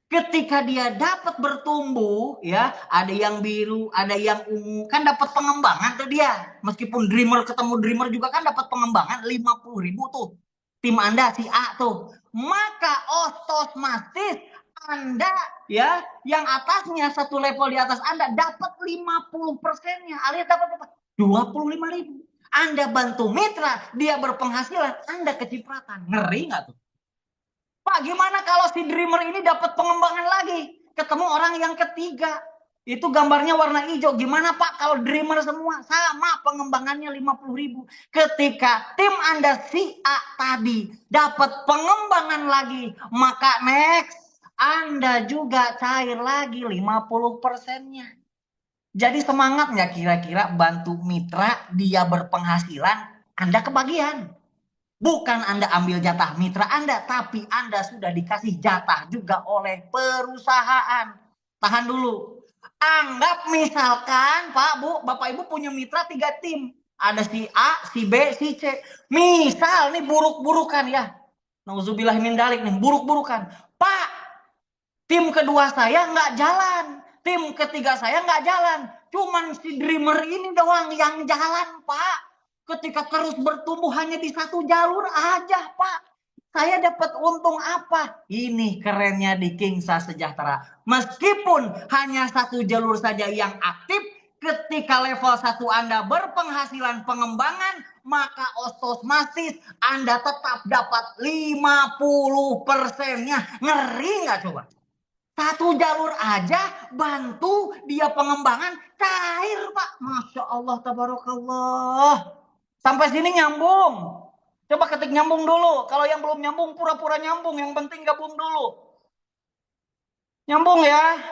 Ketika dia dapat bertumbuh, ya, ada yang biru, ada yang ungu, kan dapat pengembangan tuh dia. Meskipun Dreamer ketemu Dreamer juga kan dapat pengembangan 50.000 tuh. Tim Anda si A tuh. Maka otomatis Anda ya, yang atasnya satu level di atas Anda dapat 50%-nya, alias dapat apa? 25.000. Anda bantu mitra, dia berpenghasilan, Anda kecipratan. Ngeri nggak tuh? Pak, gimana kalau si Dreamer ini dapat pengembangan lagi? Ketemu orang yang ketiga. Itu gambarnya warna hijau. Gimana Pak kalau Dreamer semua? Sama pengembangannya 50.000. Ketika tim Anda si A tadi dapat pengembangan lagi. Maka next Anda juga cair lagi 50%-nya. Jadi semangat nggak kira-kira bantu mitra dia berpenghasilan, Anda kebagian. Bukan Anda ambil jatah mitra Anda, tapi Anda sudah dikasih jatah juga oleh perusahaan. Tahan dulu. Anggap misalkan Pak, Bu, Bapak Ibu punya mitra 3 tim. Ada si A, si B, si C. Misal nih buruk-burukan ya. Nauzubillah min dzalik nih, buruk-burukan. Pak, tim kedua saya nggak jalan. Tim ketiga saya nggak jalan. Cuman si Dreamer ini doang yang jalan, Pak. Ketika terus bertumbuh hanya di 1 jalur aja, Pak. Saya dapat untung apa? Ini kerennya di Kingsa Sejahtera. Meskipun hanya satu jalur saja yang aktif, ketika level 1 Anda berpenghasilan pengembangan, maka otomatis Anda tetap dapat 50%-nya. Ngeri nggak coba? Satu jalur aja bantu dia pengembangan cair, Pak. Masya Allah, tabarakallah. Sampai sini nyambung. Coba ketik nyambung dulu. Kalau yang belum nyambung, pura-pura nyambung. Yang penting gabung dulu. Nyambung ya.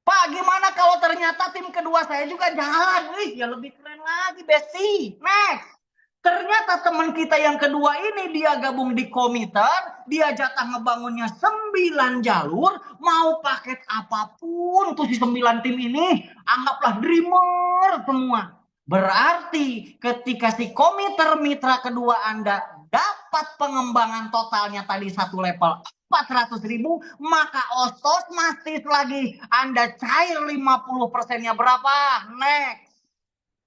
Pak, gimana kalau ternyata tim kedua saya juga jalan? Wih, ya lebih keren lagi, Besti. Next. Ternyata teman kita yang kedua ini dia gabung di komiter, dia jatah ngebangunnya 9 jalur, mau paket apapun tuh si 9 tim ini, anggaplah dreamer semua. Berarti ketika si komiter mitra kedua Anda dapat pengembangan totalnya tadi satu level 400.000, maka otomatis lagi Anda cair 50%-nya berapa? Next.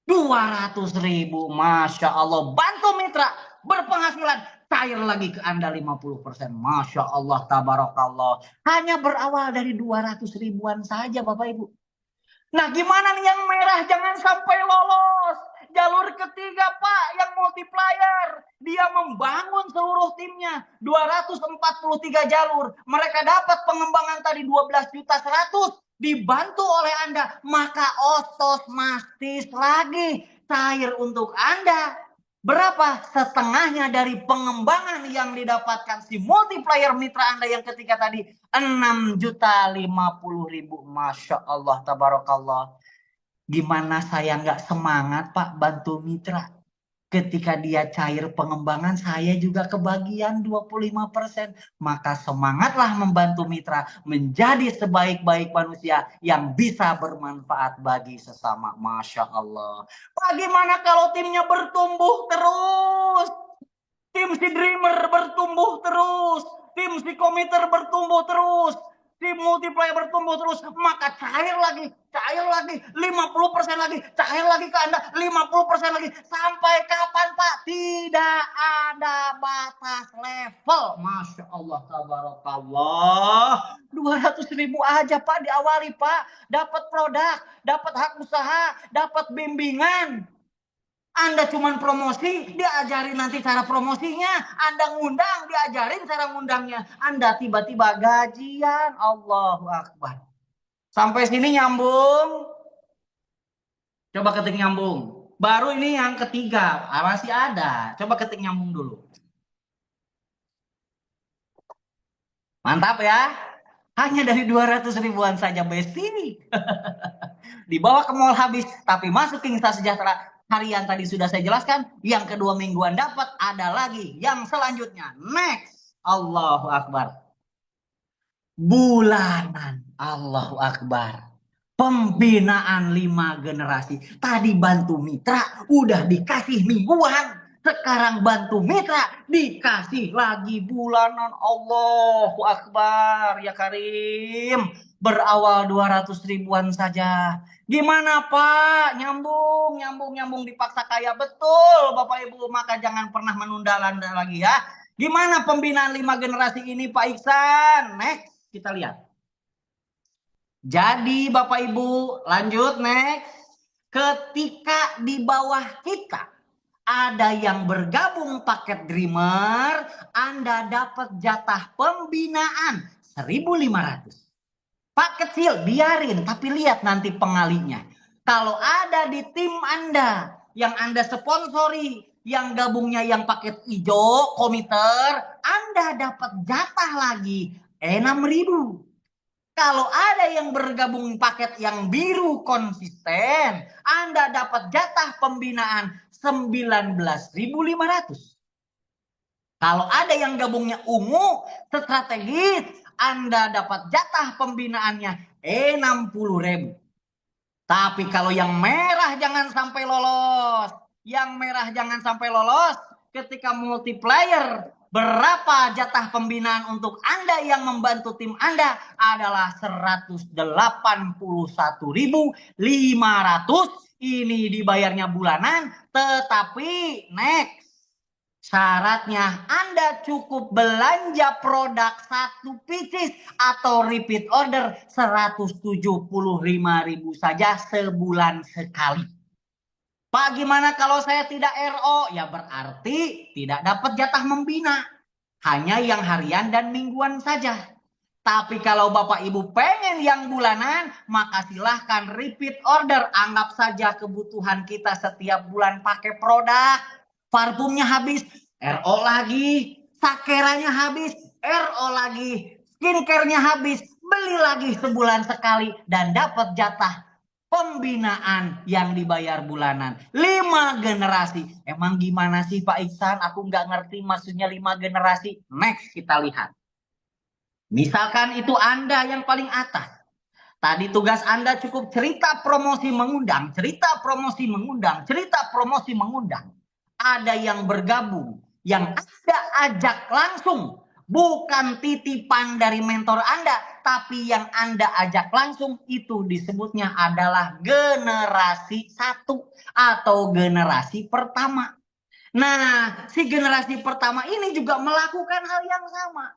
200.000, Masya Allah. Bantu mitra berpenghasilan, cair lagi ke Anda 50%. Masya Allah, tabarakallah. Hanya berawal dari 200 ribuan saja Bapak Ibu. Nah, gimana nih yang merah jangan sampai lolos? Jalur ketiga Pak, yang multiplier. Dia membangun seluruh timnya. 243 jalur. Mereka dapat pengembangan tadi 12.100.000. Dibantu oleh Anda. Maka otomatis lagi cair untuk Anda. Berapa? Setengahnya dari pengembangan yang didapatkan si multiplier mitra Anda yang ketiga tadi. 6.050.000. Masya Allah, tabarakallah. Gimana saya nggak semangat Pak bantu mitra? Ketika dia cair pengembangan, saya juga kebagian 25%. Maka semangatlah membantu mitra menjadi sebaik-baik manusia yang bisa bermanfaat bagi sesama. Masya Allah. Bagaimana kalau timnya bertumbuh terus? Tim si Dreamer bertumbuh terus. Tim si Komiter bertumbuh terus. Tim multiplier bertumbuh terus, maka cair lagi, 50% lagi, cair lagi ke Anda, 50% lagi. Sampai kapan Pak? Tidak ada batas level. Masya Allah, tabarakallah. 200.000 aja Pak diawali Pak. Dapat produk, dapat hak usaha, dapat bimbingan. Anda cuma promosi, diajarin nanti cara promosinya. Anda ngundang, diajarin cara ngundangnya. Anda tiba-tiba gajian. Allahu Akbar. Sampai sini nyambung? Coba ketik nyambung. Baru ini yang ketiga. Masih ada. Coba ketik nyambung dulu. Mantap ya. Hanya dari 200 ribuan saja Besti. Dibawa ke mall habis, tapi masuk Kingsa Sejahtera. Harian tadi sudah saya jelaskan. Yang kedua mingguan dapat, ada lagi yang selanjutnya. Next. Allahu Akbar. Bulanan. Allahu Akbar. Pembinaan 5 generasi. Tadi bantu mitra udah dikasih mingguan. Sekarang bantu mitra dikasih lagi bulanan. Allahu Akbar ya Karim. Berawal 200 ribuan saja. Gimana Pak? Nyambung dipaksa kaya betul Bapak Ibu. Maka jangan pernah menunda-nunda lagi ya. Gimana pembinaan 5 generasi ini Pak Iksan? Next kita lihat. Jadi Bapak Ibu lanjut next. Ketika di bawah kita ada yang bergabung paket Dreamer, Anda dapat jatah pembinaan 1.500. Pak kecil biarin, tapi lihat nanti pengalinya. Kalau ada di tim Anda yang Anda sponsori, yang gabungnya yang paket hijau, komiter, Anda dapat jatah lagi 6.000. Kalau ada yang bergabung paket yang biru konsisten, Anda dapat jatah pembinaan 19.500. Kalau ada yang gabungnya ungu, strategis, Anda dapat jatah pembinaannya 60.000. Tapi kalau yang merah jangan sampai lolos. Yang merah jangan sampai lolos. Ketika multiplier, berapa jatah pembinaan untuk Anda yang membantu tim Anda adalah 181.500. Ini dibayarnya bulanan, tetapi next. Syaratnya Anda cukup belanja produk 1 pieces atau repeat order 175.000 saja sebulan sekali. Pak, gimana kalau saya tidak RO? Ya berarti tidak dapat jatah membina. Hanya yang harian dan mingguan saja. Tapi kalau Bapak Ibu pengen yang bulanan, maka silahkan repeat order. Anggap saja kebutuhan kita setiap bulan pakai produk. Parfumnya habis, RO lagi. Sakeranya habis, RO lagi. Skincare-nya habis, beli lagi sebulan sekali. Dan dapat jatah pembinaan yang dibayar bulanan. 5 generasi. Emang gimana sih Pak Iksan? Aku nggak ngerti maksudnya 5 generasi. Next kita lihat. Misalkan itu Anda yang paling atas. Tadi tugas Anda cukup cerita promosi mengundang, cerita promosi mengundang, cerita promosi mengundang. Ada yang bergabung, yang Anda ajak langsung. Bukan titipan dari mentor Anda, tapi yang Anda ajak langsung itu disebutnya adalah generasi 1 atau generasi pertama. Nah, si generasi pertama ini juga melakukan hal yang sama.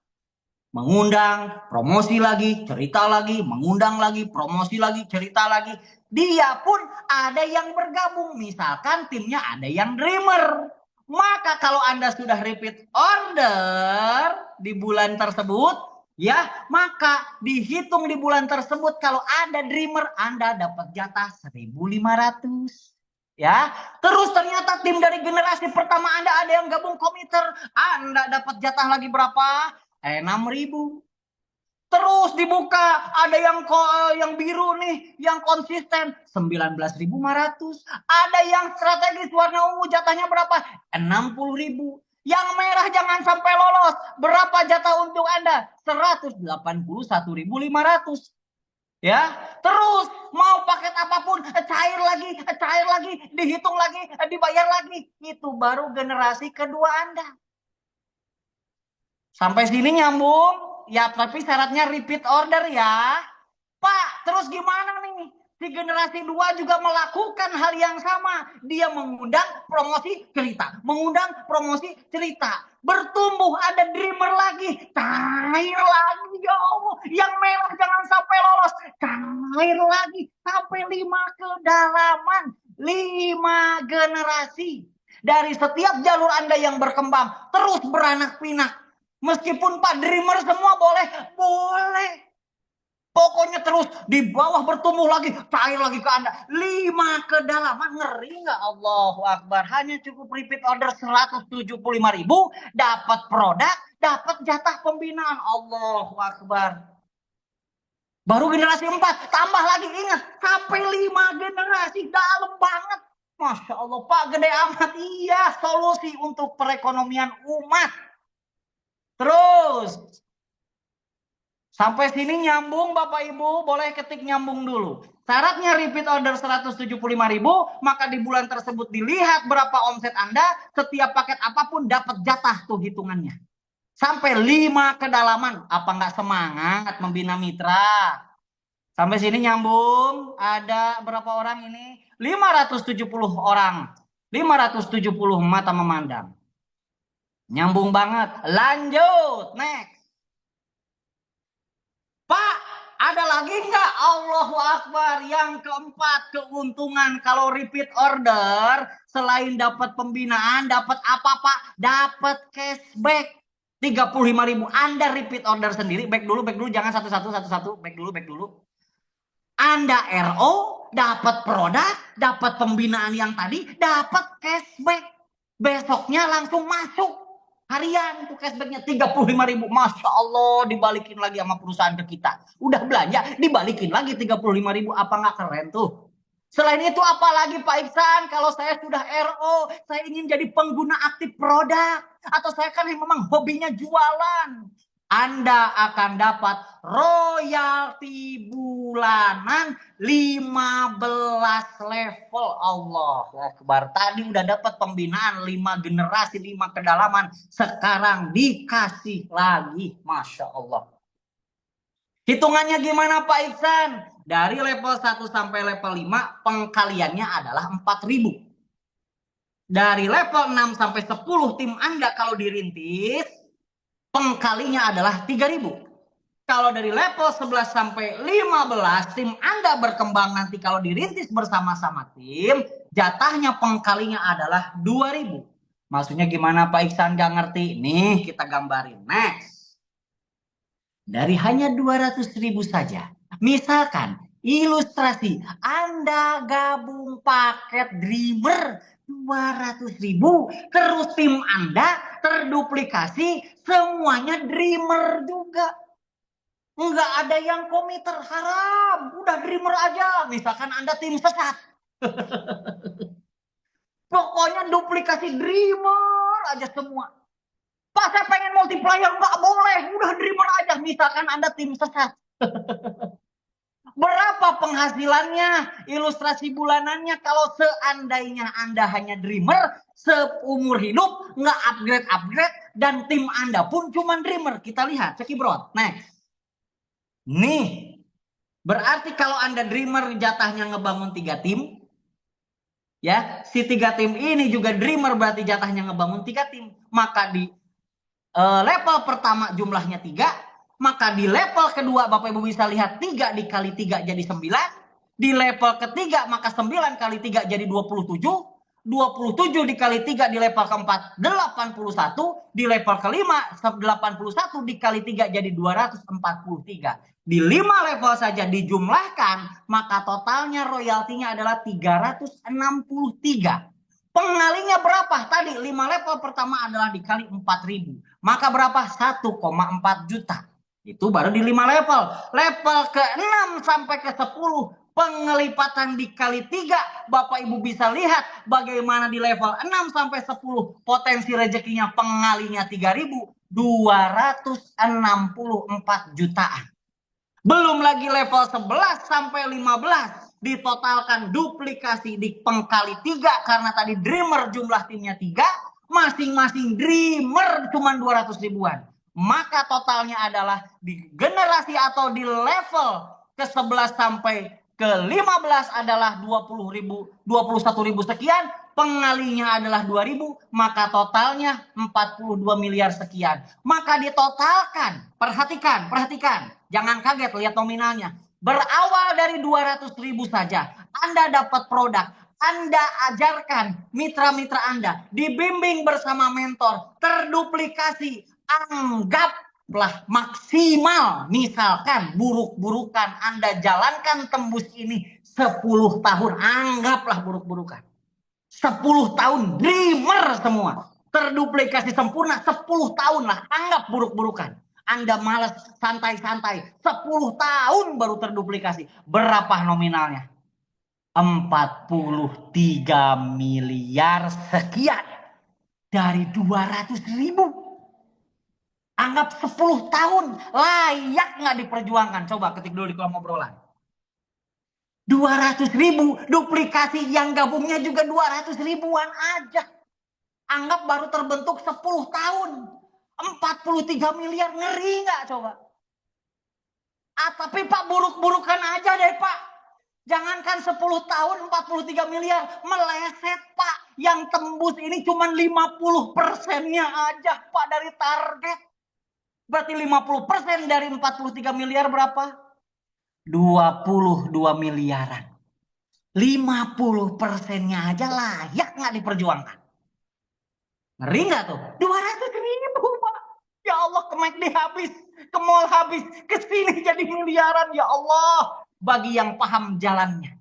Mengundang, promosi lagi, cerita lagi, mengundang lagi, promosi lagi, cerita lagi. Dia pun ada yang bergabung. Misalkan timnya ada yang dreamer. Maka kalau Anda sudah repeat order di bulan tersebut, ya, maka dihitung di bulan tersebut kalau Anda dreamer, Anda dapat jatah 1.500. Ya, terus ternyata tim dari generasi pertama Anda ada yang gabung komiter, Anda dapat jatah lagi berapa? 6.000. Terus dibuka ada yang biru nih, yang konsisten 19.500. Ada yang strategis warna ungu jatahnya berapa? 60.000. Yang merah jangan sampai lolos. Berapa jatah untuk Anda? 181.500. Ya, terus mau paket apapun cair lagi, dihitung lagi, dibayar lagi. Itu baru generasi kedua Anda. Sampai sini nyambung? Ya, tapi syaratnya repeat order ya. Pak, terus gimana nih? Si generasi 2 juga melakukan hal yang sama. Dia mengundang promosi cerita. Mengundang promosi cerita. Bertumbuh ada dreamer lagi. Cair lagi ya Allah. Yang merah jangan sampai lolos. Cair lagi. Sampai 5 kedalaman. 5 generasi. Dari setiap jalur Anda yang berkembang. Terus beranak pinak. Meskipun Pak dreamer semua boleh. Boleh. Pokoknya terus di bawah bertumbuh lagi. Cair lagi ke Anda. 5 kedalaman. Ngeri nggak? Allahu Akbar. Hanya cukup repeat order 175.000. Dapat produk. Dapat jatah pembinaan. Allahu Akbar. Baru generasi 4. Tambah lagi. Ingat. Sampai 5 generasi. Dalam banget. Masya Allah. Pak gede amat. Iya. Solusi untuk perekonomian umat. Terus sampai sini nyambung Bapak Ibu, boleh ketik nyambung dulu. Syaratnya repeat order 175.000, maka di bulan tersebut dilihat berapa omset Anda, setiap paket apapun dapat jatah tuh hitungannya. Sampai 5 kedalaman, apa nggak semangat membina mitra? Sampai sini nyambung, ada berapa orang ini? 570 orang, 570 mata memandang. Nyambung banget. Lanjut. Next. Pak, ada lagi nggak? Allahu Akbar. Yang keempat, keuntungan kalau repeat order. Selain dapat pembinaan, dapat apa Pak? Dapat cashback. 35.000. Anda repeat order sendiri. Back dulu. Jangan satu-satu. Back dulu. Anda RO, dapat produk, dapat pembinaan yang tadi, dapat cashback. Besoknya langsung masuk. Harian itu cashbacknya 35.000. Masya Allah, dibalikin lagi sama perusahaan ke kita. Udah belanja, dibalikin lagi 35.000. Apa nggak keren tuh? Selain itu apalagi Pak Iksan? Kalau saya sudah RO, saya ingin jadi pengguna aktif produk. Atau saya kan memang hobinya jualan. Anda akan dapat royalti bulanan 15 level. Allahu Akbar. Tadi udah dapat pembinaan 5 generasi, 5 kedalaman. Sekarang dikasih lagi. Masya Allah. Hitungannya gimana Pak Iksan? Dari level 1 sampai level 5 pengkaliannya adalah 4.000. Dari level 6 sampai 10 tim Anda kalau dirintis, pengkalinya adalah 3.000. Kalau dari level 11 sampai 15 tim Anda berkembang nanti kalau dirintis bersama-sama tim, jatahnya pengkalinya adalah 2.000. Maksudnya gimana Pak Iksan, gak ngerti? Nih kita gambarin. Next. Dari hanya 200.000 saja. Misalkan ilustrasi Anda gabung paket Dreamer 200.000, terus tim Anda terduplikasi semuanya Dreamer juga. Enggak ada yang komiter, haram. Udah Dreamer aja. Misalkan Anda tim sesat. Pokoknya duplikasi Dreamer aja semua. Pak, saya pengen multiplayer. Enggak boleh. Udah Dreamer aja. Misalkan Anda tim sesat. Berapa penghasilannya? Ilustrasi bulanannya kalau seandainya Anda hanya Dreamer seumur hidup, nggak upgrade-upgrade, dan tim Anda pun cuma Dreamer. Kita lihat, cekidot. Next. Nih, berarti kalau Anda Dreamer jatahnya ngebangun 3 tim, ya, si 3 tim ini juga Dreamer berarti jatahnya ngebangun 3 tim. Maka di level pertama jumlahnya 3, maka di level kedua Bapak Ibu bisa lihat 3 dikali 3 jadi 9. Di level ketiga maka 9 kali 3 jadi 27. 27 dikali 3 di level keempat 81. Di level kelima 81 dikali 3 jadi 243. Di 5 level saja dijumlahkan, maka totalnya royaltinya adalah 363. Pengalinya berapa? Tadi 5 level pertama adalah dikali 4.000. Maka berapa? 1,4 juta. Itu baru di 5 level. Level ke-6 sampai ke-10, pengelipatan dikali 3. Bapak Ibu bisa lihat bagaimana di level 6 sampai 10 potensi rezekinya pengalinya 3.264 jutaan. Belum lagi level 11 sampai 15 ditotalkan duplikasi di pengkali 3 karena tadi Dreamer jumlah timnya 3, masing-masing Dreamer cuma 200 ribuan. Maka totalnya adalah di generasi atau di level ke-11 sampai ke-15 adalah 21.000 sekian, pengalinya adalah 2.000, maka totalnya 42 miliar sekian. Maka ditotalkan, perhatikan, jangan kaget lihat nominalnya. Berawal dari 200.000 saja, Anda dapat produk, Anda ajarkan mitra-mitra Anda, dibimbing bersama mentor, terduplikasi, anggaplah maksimal, misalkan buruk-burukan Anda jalankan tembus ini 10 tahun, anggaplah buruk-burukan 10 tahun Dreamer semua terduplikasi sempurna 10 tahun lah, anggap buruk-burukan. Anda malas santai-santai 10 tahun baru terduplikasi. Berapa nominalnya? 43 miliar sekian dari 200.000. Anggap 10 tahun layak nggak diperjuangkan? Coba ketik dulu di kolom obrolan. 200.000 duplikasi yang gabungnya juga 200 ribuan aja. Anggap baru terbentuk 10 tahun. 43 miliar, ngeri nggak coba? Tapi Pak buruk-burukan aja deh Pak. Jangankan 10 tahun 43 miliar, meleset Pak. Yang tembus ini cuma 50%-nya aja Pak dari target. Berarti 50% dari 43 miliar berapa? 22 miliaran. 50%-nya aja layak nggak diperjuangkan? Ngeri nggak tuh? 200.000 Pak. Ya Allah, ke McD habis, ke mall habis, ke sini jadi miliaran. Ya Allah, bagi yang paham jalannya.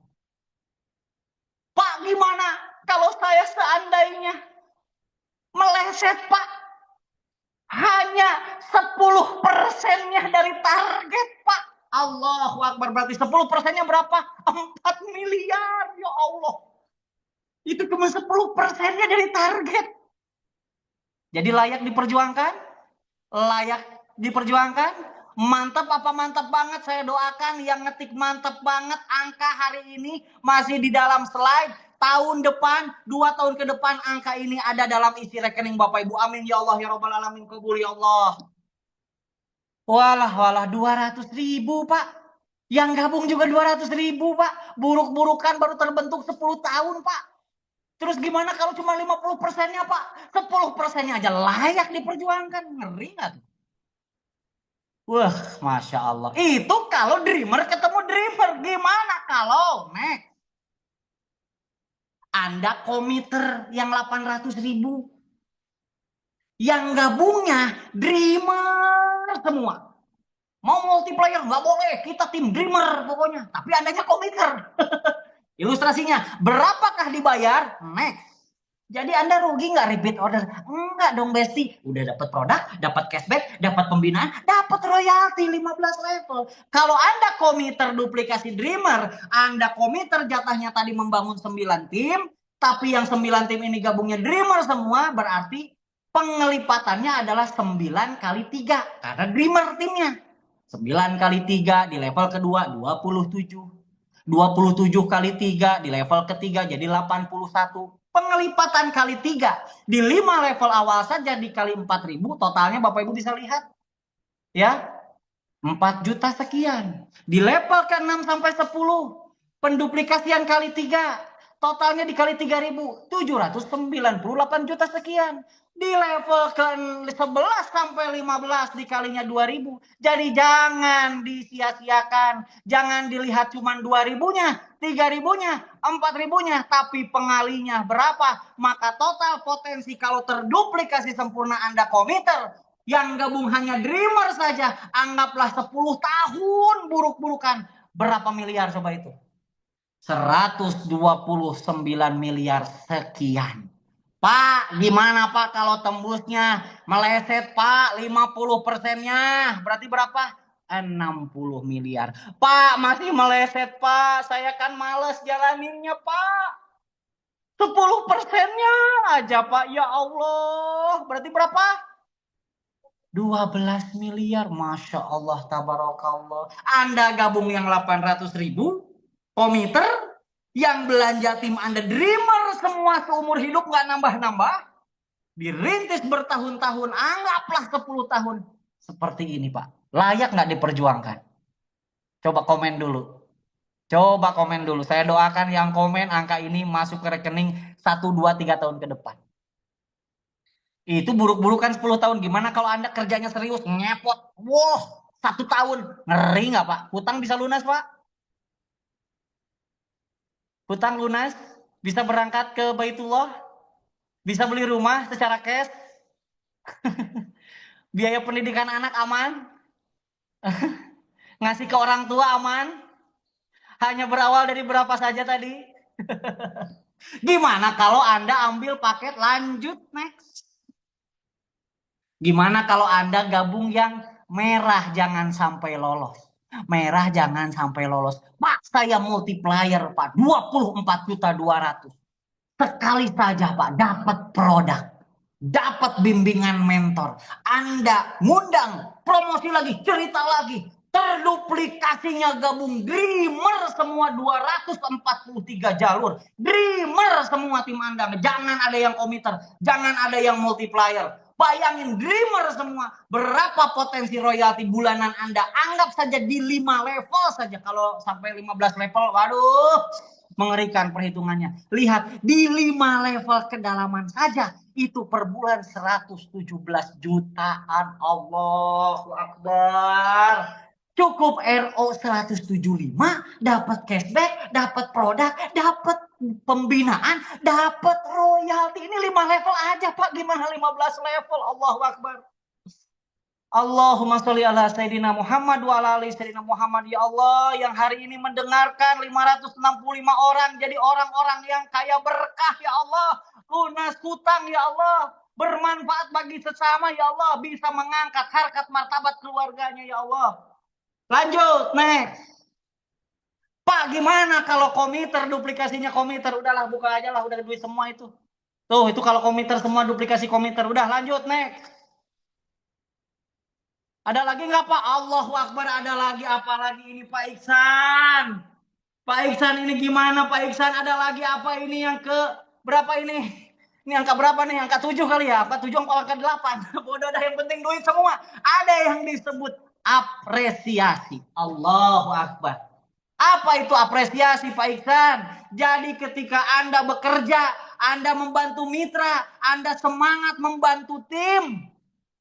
Pak, gimana kalau saya seandainya meleset Pak? Hanya 10%-nya dari target Pak. Allahu Akbar, berarti 10%-nya berapa? 4 miliar. Ya Allah. Itu cuma 10%-nya dari target. Jadi layak diperjuangkan? Layak diperjuangkan? Mantap apa mantap banget? Saya doakan yang ngetik mantap banget. Angka hari ini masih di dalam slide. Tahun depan, 2 tahun ke depan angka ini ada dalam isi rekening Bapak Ibu. Amin ya Allah ya Rabbal Alamin. Kabul ya Allah. Walah 200.000 Pak. Yang gabung juga 200.000 Pak. Buruk-burukan baru terbentuk 10 tahun Pak. Terus gimana kalau cuma 50%-nya Pak? 10%-nya aja layak diperjuangkan. Ngeri nggak tuh? Wah, Masya Allah. Itu kalau dreamer ketemu dreamer. Gimana kalau next? Anda komiter yang 800.000. Yang gabungnya dreamer semua. Mau multiplayer nggak boleh. Kita tim dreamer pokoknya. Tapi Andanya komiter. Ilustrasinya, berapakah dibayar? Next. Jadi Anda rugi nggak repeat order? Enggak dong Besti. Udah dapat produk, dapat cashback, dapat pembinaan, dapat royalti 15 level. Kalau Anda komiter duplikasi dreamer, Anda komiter jatahnya tadi membangun 9 tim, tapi yang 9 tim ini gabungnya dreamer semua, berarti pengelipatannya adalah 9 kali 3. Karena dreamer timnya. 9 kali 3 di level kedua 27. 27 kali 3 di level ketiga jadi 81. Pengelipatan kali 3 di 5 level awal saja dikali 4.000, totalnya Bapak Ibu bisa lihat. Ya, 4 juta sekian. Di level ke-6 sampai 10, penduplikasian kali 3, totalnya dikali 3.000, 798 juta sekian. Di level ke-11 sampai 15 dikalinya 2.000. Jadi jangan disia-siakan. Jangan dilihat cuma 2.000-nya, 3.000-nya, 4.000-nya. Tapi pengalinya berapa? Maka total potensi kalau terduplikasi sempurna Anda komiter. Yang gabung hanya dreamer saja. Anggaplah 10 tahun buruk-burukan. Berapa miliar coba itu? 129 miliar sekian. Pak, gimana Pak kalau tembusnya meleset Pak 50%-nya? Berarti berapa? 60 miliar. Pak, masih meleset Pak. Saya kan males jalaninnya Pak. 10%-nya aja Pak. Ya Allah. Berarti berapa? 12 miliar. Masya Allah, tabarakallah. Anda gabung yang 800.000 komiter, yang belanja tim Anda dreamer semua seumur hidup nggak nambah-nambah, dirintis bertahun-tahun, anggaplah 10 tahun. Seperti ini Pak, layak nggak diperjuangkan? Coba komen dulu. Coba komen dulu. Saya doakan yang komen angka ini masuk ke rekening 1, 2, 3 tahun ke depan. Itu buruk-burukan 10 tahun. Gimana kalau Anda kerjanya serius, ngepot? Wah, 1 tahun. Ngeri nggak Pak? Hutang bisa lunas Pak? Hutang lunas, bisa berangkat ke Baitullah, bisa beli rumah secara cash, biaya pendidikan anak aman, ngasih ke orang tua aman, hanya berawal dari berapa saja tadi. Gimana kalau Anda ambil paket lanjut next? Gimana kalau Anda gabung yang merah jangan sampai lolos? Merah jangan sampai lolos. Pak, saya multiplier Pak, 24.200.000. Sekali saja Pak, dapat produk, dapat bimbingan mentor. Anda ngundang, promosi lagi, cerita lagi. Terduplikasinya gabung dreamer semua 243 jalur. Dreamer semua tim Anda. Jangan ada yang komiter, jangan ada yang multiplier. Bayangin dreamer semua. Berapa potensi royalti bulanan Anda? Anggap saja di 5 level saja. Kalau sampai 15 level, waduh, mengerikan perhitungannya. Lihat, di 5 level kedalaman saja itu per bulan 117 jutaan. Allahu Akbar. Cukup RO 175, dapat cashback, dapat produk, dapat pembinaan, dapat royalti. Ini 5 level aja Pak, gimana 15 level? Allahu Akbar. Allahumma sholli ala Sayyidina Muhammad wa ala ali Sayyidina Muhammad. Ya Allah, yang hari ini mendengarkan 565 orang jadi orang-orang yang kaya berkah ya Allah. Lunas hutang ya Allah. Bermanfaat bagi sesama ya Allah. Bisa mengangkat harkat martabat keluarganya ya Allah. Lanjut, next. Pak, gimana kalau komiter duplikasinya komiter? Udahlah, buka aja lah, udah duit semua itu. Tuh, itu kalau komiter semua duplikasi komiter. Udah, lanjut, next. Ada lagi nggak Pak? Allahu Akbar, ada lagi apa lagi ini Pak Iksan? Pak Iksan ini gimana Pak Iksan? Ada lagi apa ini yang ke berapa ini? Ini angka berapa nih? Angka 7 kali ya? Angka 7 angka 8. Bodoh dah, yang penting duit semua. Ada yang disebut apresiasi. Allahu Akbar. Apa itu apresiasi Pak Iksan? Jadi ketika Anda bekerja, Anda membantu mitra, Anda semangat membantu tim,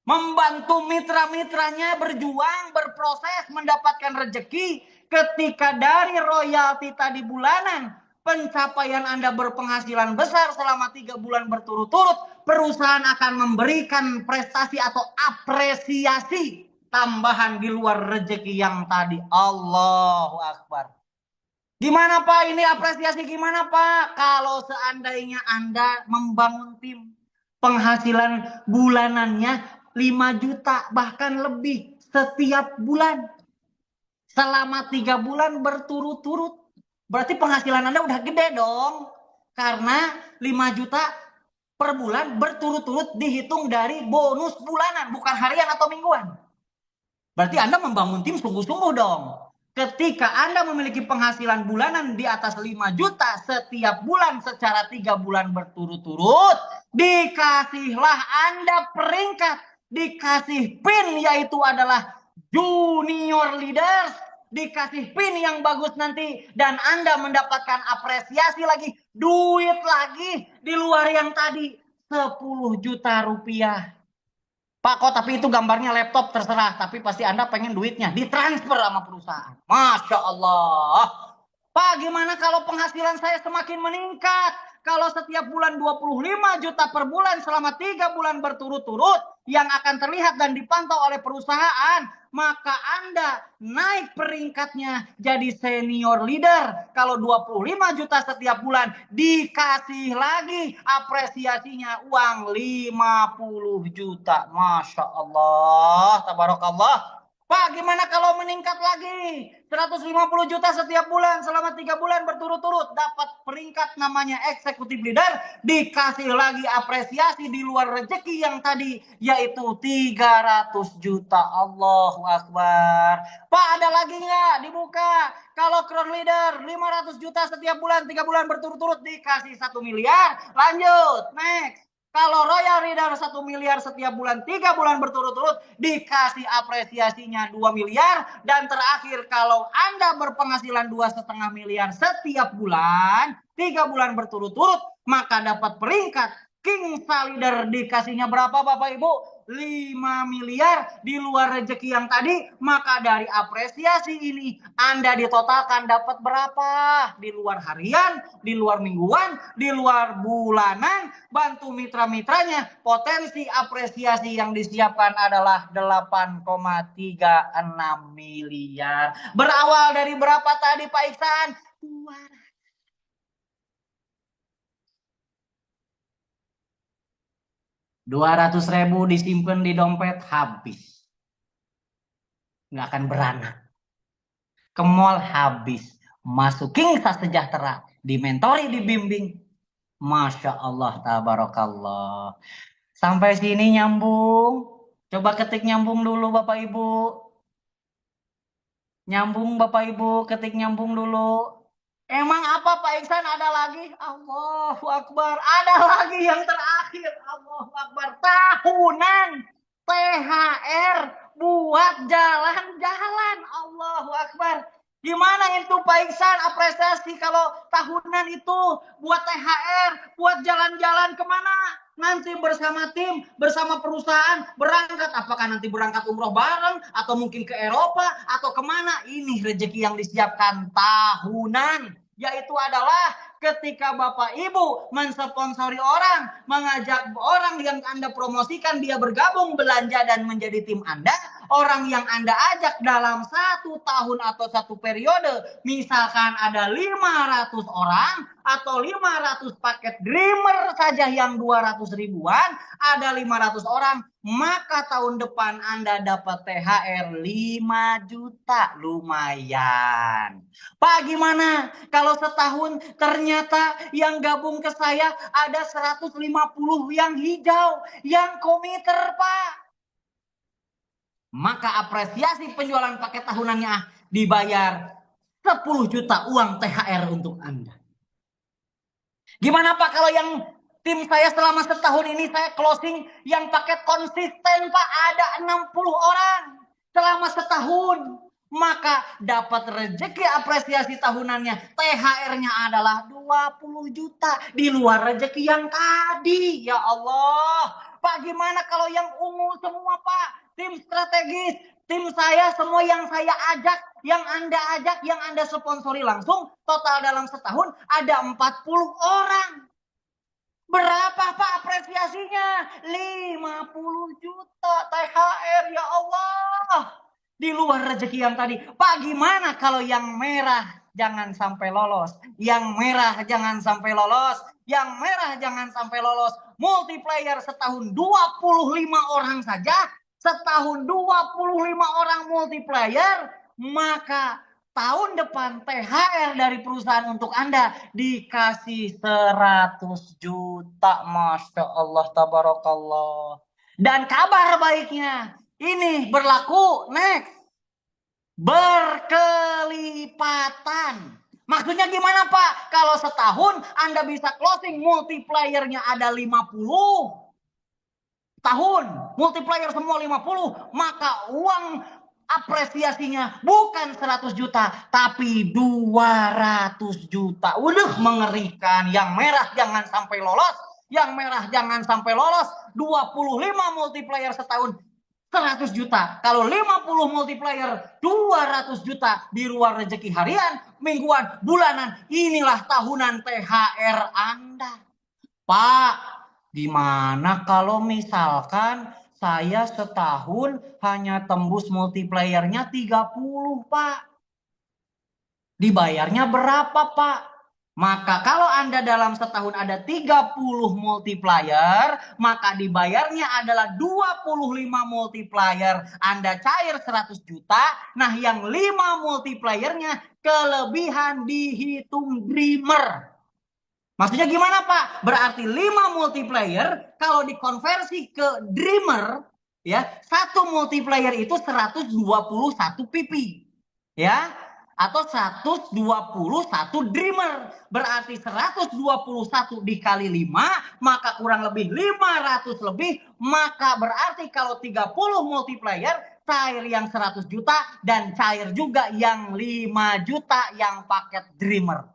membantu mitra-mitranya berjuang, berproses, mendapatkan rezeki. Ketika dari royalti tadi bulanan, pencapaian Anda berpenghasilan besar selama 3 bulan berturut-turut, perusahaan akan memberikan prestasi atau apresiasi tambahan di luar rezeki yang tadi. Allahu Akbar. Gimana Pak ini apresiasi gimana Pak? Kalau seandainya Anda membangun tim, penghasilan bulanannya 5 juta bahkan lebih setiap bulan. Selama 3 bulan berturut-turut. Berarti penghasilan Anda udah gede dong. Karena 5 juta per bulan berturut-turut dihitung dari bonus bulanan, bukan harian atau mingguan. Berarti Anda membangun tim sungguh-sungguh dong. Ketika Anda memiliki penghasilan bulanan di atas 5 juta setiap bulan secara 3 bulan berturut-turut, dikasihlah Anda peringkat, dikasih pin yaitu adalah junior leaders, dikasih pin yang bagus nanti, dan Anda mendapatkan apresiasi lagi, duit lagi di luar yang tadi 10 juta rupiah. Pak kok tapi itu gambarnya laptop, terserah, tapi pasti Anda pengen duitnya ditransfer sama perusahaan. Masya Allah. Pak gimana kalau penghasilan saya semakin meningkat? Kalau setiap bulan 25 juta per bulan selama 3 bulan berturut-turut yang akan terlihat dan dipantau oleh perusahaan, maka Anda naik peringkatnya jadi senior leader. Kalau 25 juta setiap bulan dikasih lagi apresiasinya uang 50 juta. Masya Allah, tabarakallah. Pak gimana kalau meningkat lagi 150 juta setiap bulan selama 3 bulan berturut-turut, dapat peringkat namanya eksekutif leader, dikasih lagi apresiasi di luar rezeki yang tadi yaitu 300 juta. Allahu Akbar. Pak ada lagi nggak? Dibuka. Kalau crown leader 500 juta setiap bulan 3 bulan berturut-turut dikasih 1 miliar. Lanjut next. Kalau royal leader 1 miliar setiap bulan 3 bulan berturut-turut dikasih apresiasinya 2 miliar. Dan terakhir kalau Anda berpenghasilan 2,5 miliar setiap bulan 3 bulan berturut-turut, maka dapat peringkat King Leader, dikasihnya berapa Bapak Ibu? 5 miliar di luar rezeki yang tadi. Maka dari apresiasi ini Anda ditotalkan dapat berapa? Di luar harian, di luar mingguan, di luar bulanan. Bantu mitra-mitranya, potensi apresiasi yang disiapkan adalah 8,36 miliar. Berawal dari berapa tadi Pak Iksan? 200.000 disimpan di dompet habis. Nggak akan beranak. Ke mall habis. Masukin tas sejahtera. Dimentori, dibimbing. Masya Allah, tabarakallah. Sampai sini nyambung. Coba ketik nyambung dulu Bapak Ibu. Nyambung Bapak Ibu, ketik nyambung dulu. Emang apa Pak Iksan, ada lagi? Allahu Akbar. Ada lagi yang terakhir. Allahu Akbar. Tahunan THR buat jalan-jalan. Allahu Akbar. Gimana itu Pak Iksan apresiasi kalau tahunan itu buat THR, buat jalan-jalan kemana? Nanti bersama tim, bersama perusahaan berangkat. Apakah nanti berangkat umroh bareng atau mungkin ke Eropa atau kemana? Ini rezeki yang disiapkan tahunan, yaitu adalah ketika Bapak Ibu mensponsori orang, mengajak orang yang Anda promosikan dia bergabung belanja dan menjadi tim Anda. Orang yang Anda ajak dalam 1 tahun atau 1 periode, misalkan ada 500 orang atau 500 paket Dreamer saja yang 200 ribuan, ada 500 orang, maka tahun depan Anda dapat THR 5 juta. Lumayan. Pak gimana kalau setahun ternyata yang gabung ke saya ada 150 yang hijau, yang komiter Pak? Maka apresiasi penjualan paket tahunannya dibayar 10 juta uang THR untuk Anda. Gimana Pak kalau yang tim saya selama setahun ini saya closing yang paket konsisten Pak ada 60 orang selama setahun. maka dapat rezeki apresiasi tahunannya. THR-nya adalah 20 juta di luar rezeki yang tadi. Ya Allah, Pak, gimana kalau yang ungu semua, Pak? Tim strategis, tim saya semua yang saya ajak, yang Anda ajak, yang Anda sponsori langsung, total dalam setahun ada 40 orang. Berapa, Pak, apresiasinya? 50 juta THR, ya Allah. Di luar rezeki yang tadi. Pak, gimana kalau yang merah jangan sampai lolos? Yang merah jangan sampai lolos. Yang merah jangan sampai lolos. Multiplayer setahun 25 orang saja. Setahun 25 orang multiplayer. Maka tahun depan THR dari perusahaan untuk Anda dikasih 100 juta. Masya Allah, tabarakallah. Dan kabar baiknya, ini berlaku next. Berkelipatan. Maksudnya gimana, Pak? Kalau setahun Anda bisa closing multiplier-nya ada 50. Tahun multiplier semua 50, maka uang apresiasinya bukan 100 juta, tapi 200 juta. Udah mengerikan. Yang merah jangan sampai lolos. Yang merah jangan sampai lolos. 25 multiplier setahun 100 juta. Kalau 50 multiplier 200 juta di luar rezeki harian, mingguan, bulanan. Inilah tahunan THR Anda. Pak, gimana kalau misalkan saya setahun hanya tembus multiplayernya 30, Pak? Dibayarnya berapa, Pak? Maka kalau Anda dalam setahun ada 30 multiplier, maka dibayarnya adalah 25 multiplier. Anda cair 100 juta, nah yang 5 multipliernya kelebihan dihitung dreamer. Maksudnya gimana, Pak? Berarti 5 multiplier kalau dikonversi ke dreamer, ya, satu multiplier itu 121 pipi. Ya, atau 121 dreamer. Berarti 121 dikali 5, maka kurang lebih 500 lebih. Maka berarti kalau 30 multiplier, cair yang 100 juta dan cair juga yang 5 juta yang paket dreamer.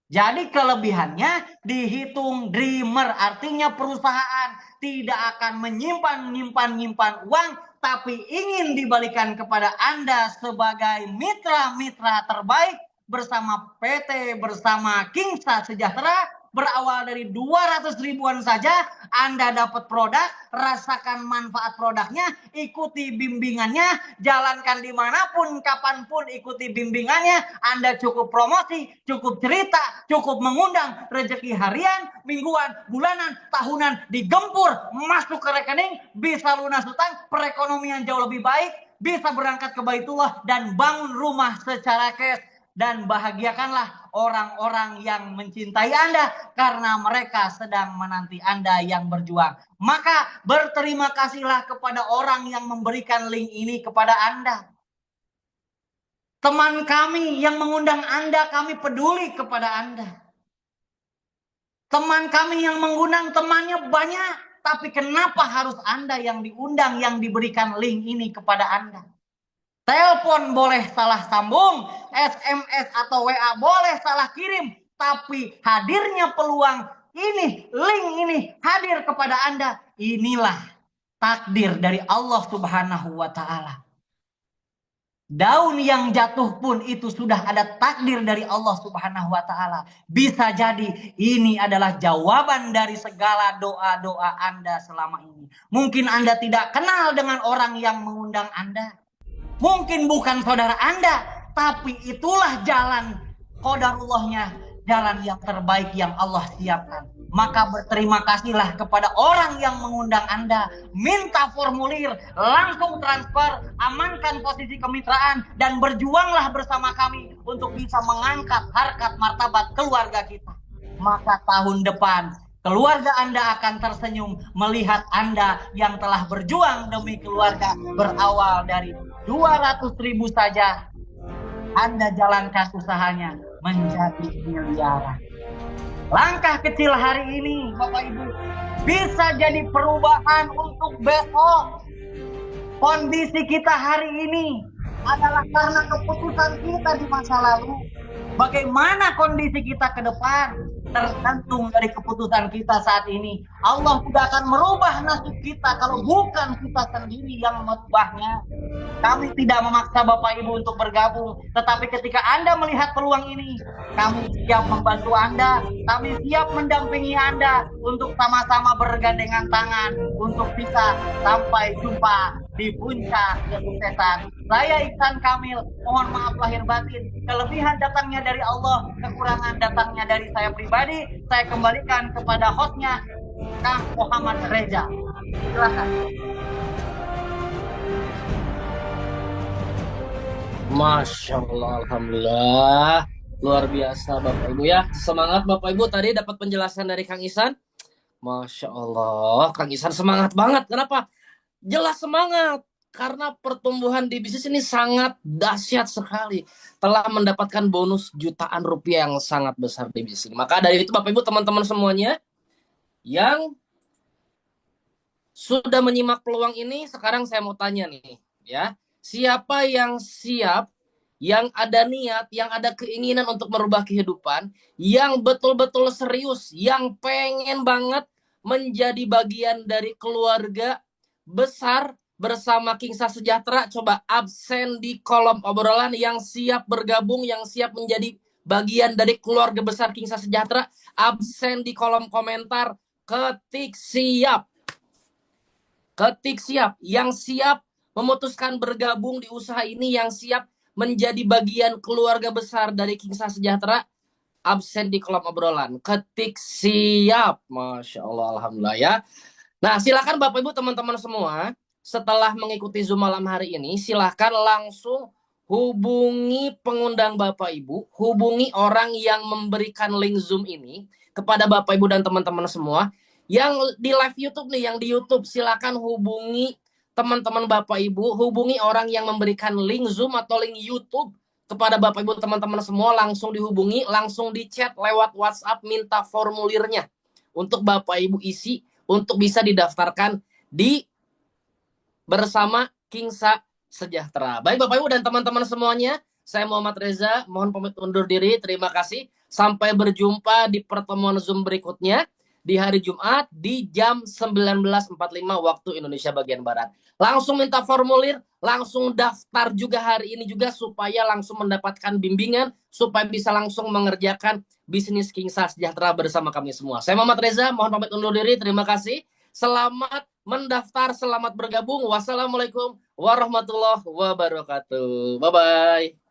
Jadi kelebihannya dihitung dreamer. Artinya perusahaan tidak akan menyimpan uang, tapi ingin dibalikan kepada Anda sebagai mitra-mitra terbaik bersama PT, bersama Kingsa Sejahtera. Berawal dari 200 ribuan saja Anda dapat produk, rasakan manfaat produknya, ikuti bimbingannya, jalankan dimanapun, kapanpun ikuti bimbingannya. Anda cukup promosi, cukup cerita, cukup mengundang, rezeki harian, mingguan, bulanan, tahunan digempur, masuk ke rekening, bisa lunas hutang, perekonomian jauh lebih baik, bisa berangkat ke Baitullah dan bangun rumah secara cash. Dan bahagiakanlah orang-orang yang mencintai Anda karena mereka sedang menanti Anda yang berjuang. Maka berterima kasihlah kepada orang yang memberikan link ini kepada Anda. Teman kami yang mengundang Anda, kami peduli kepada Anda. Teman kami yang mengundang, temannya banyak. Tapi kenapa harus Anda yang diundang, yang diberikan link ini kepada Anda? Telepon boleh salah sambung, SMS atau WA boleh salah kirim, tapi hadirnya peluang ini, link ini hadir kepada Anda. Inilah takdir dari Allah Subhanahu wa Ta'ala. Daun yang jatuh pun itu sudah ada takdir dari Allah Subhanahu wa Ta'ala. Bisa jadi ini adalah jawaban dari segala doa-doa Anda selama ini. Mungkin Anda tidak kenal dengan orang yang mengundang Anda. Mungkin bukan saudara Anda, tapi itulah jalan qadarullahnya, jalan yang terbaik yang Allah siapkan. Maka berterima kasihlah kepada orang yang mengundang Anda. Minta formulir, langsung transfer, amankan posisi kemitraan, dan berjuanglah bersama kami untuk bisa mengangkat harkat martabat keluarga kita. Maka tahun depan keluarga Anda akan tersenyum melihat Anda yang telah berjuang demi keluarga. Berawal dari 200 ribu saja, Anda jalankan usahanya menjadi miliaran. Langkah kecil hari ini, Bapak Ibu, bisa jadi perubahan untuk besok. Kondisi kita hari ini adalah karena keputusan kita di masa lalu. Bagaimana kondisi kita ke depan tergantung dari keputusan kita saat ini. Allah tidak akan merubah nasib kita kalau bukan kita sendiri yang merubahnya. Kami tidak memaksa Bapak Ibu untuk bergabung, tetapi ketika Anda melihat peluang ini, kami siap membantu Anda, kami siap mendampingi Anda untuk sama-sama bergandengan tangan untuk bisa sampai jumpa di puncak kesuksesan. Saya Ihsan Kamil, mohon maaf lahir batin. Kelebihan datangnya dari Allah, kekurangan datangnya dari saya pribadi. Saya kembalikan kepada hostnya, Kang Muhammad Reza. Silakan. Masya Allah, Alhamdulillah. Luar biasa Bapak Ibu ya. Semangat Bapak Ibu, tadi dapat penjelasan dari Kang Ihsan. Masya Allah, Kang Ihsan semangat banget. Kenapa? Jelas semangat. Karena pertumbuhan di bisnis ini sangat dahsyat sekali. Telah mendapatkan bonus jutaan rupiah yang sangat besar di bisnis ini. Maka dari itu Bapak Ibu teman-teman semuanya yang sudah menyimak peluang ini, sekarang saya mau tanya nih ya. Siapa yang siap, yang ada niat, yang ada keinginan untuk merubah kehidupan, yang betul-betul serius, yang pengen banget menjadi bagian dari keluarga besar bersama Kingsa Sejahtera, coba absen di kolom obrolan. Yang siap bergabung, yang siap menjadi bagian dari keluarga besar Kingsa Sejahtera, absen di kolom komentar, ketik siap. Ketik siap. Yang siap memutuskan bergabung di usaha ini, yang siap menjadi bagian keluarga besar dari Kingsa Sejahtera, absen di kolom obrolan, ketik siap. Masya Allah, Alhamdulillah ya. Nah, silakan Bapak Ibu teman-teman semua, setelah mengikuti Zoom malam hari ini, silakan langsung hubungi pengundang Bapak Ibu, hubungi orang yang memberikan link Zoom ini kepada Bapak Ibu dan teman-teman semua. Yang di live YouTube nih, yang di YouTube, silakan hubungi teman-teman Bapak Ibu, hubungi orang yang memberikan link Zoom atau link YouTube kepada Bapak Ibu teman-teman semua, langsung dihubungi, langsung di chat lewat WhatsApp, minta formulirnya untuk Bapak Ibu isi untuk bisa didaftarkan di bersama Kingsa Sejahtera. Baik Bapak Ibu dan teman-teman semuanya, saya Muhammad Reza, mohon pamit undur diri. Terima kasih. Sampai berjumpa di pertemuan Zoom berikutnya di hari Jumat di jam 19.45 waktu Indonesia bagian Barat. Langsung minta formulir, langsung daftar juga hari ini juga supaya langsung mendapatkan bimbingan, supaya bisa langsung mengerjakan bisnis Kingsa Sejahtera bersama kami semua. Saya Muhammad Reza, mohon pamit undur diri. Terima kasih. Selamat mendaftar, selamat bergabung. Wassalamualaikum warahmatullahi wabarakatuh. Bye-bye.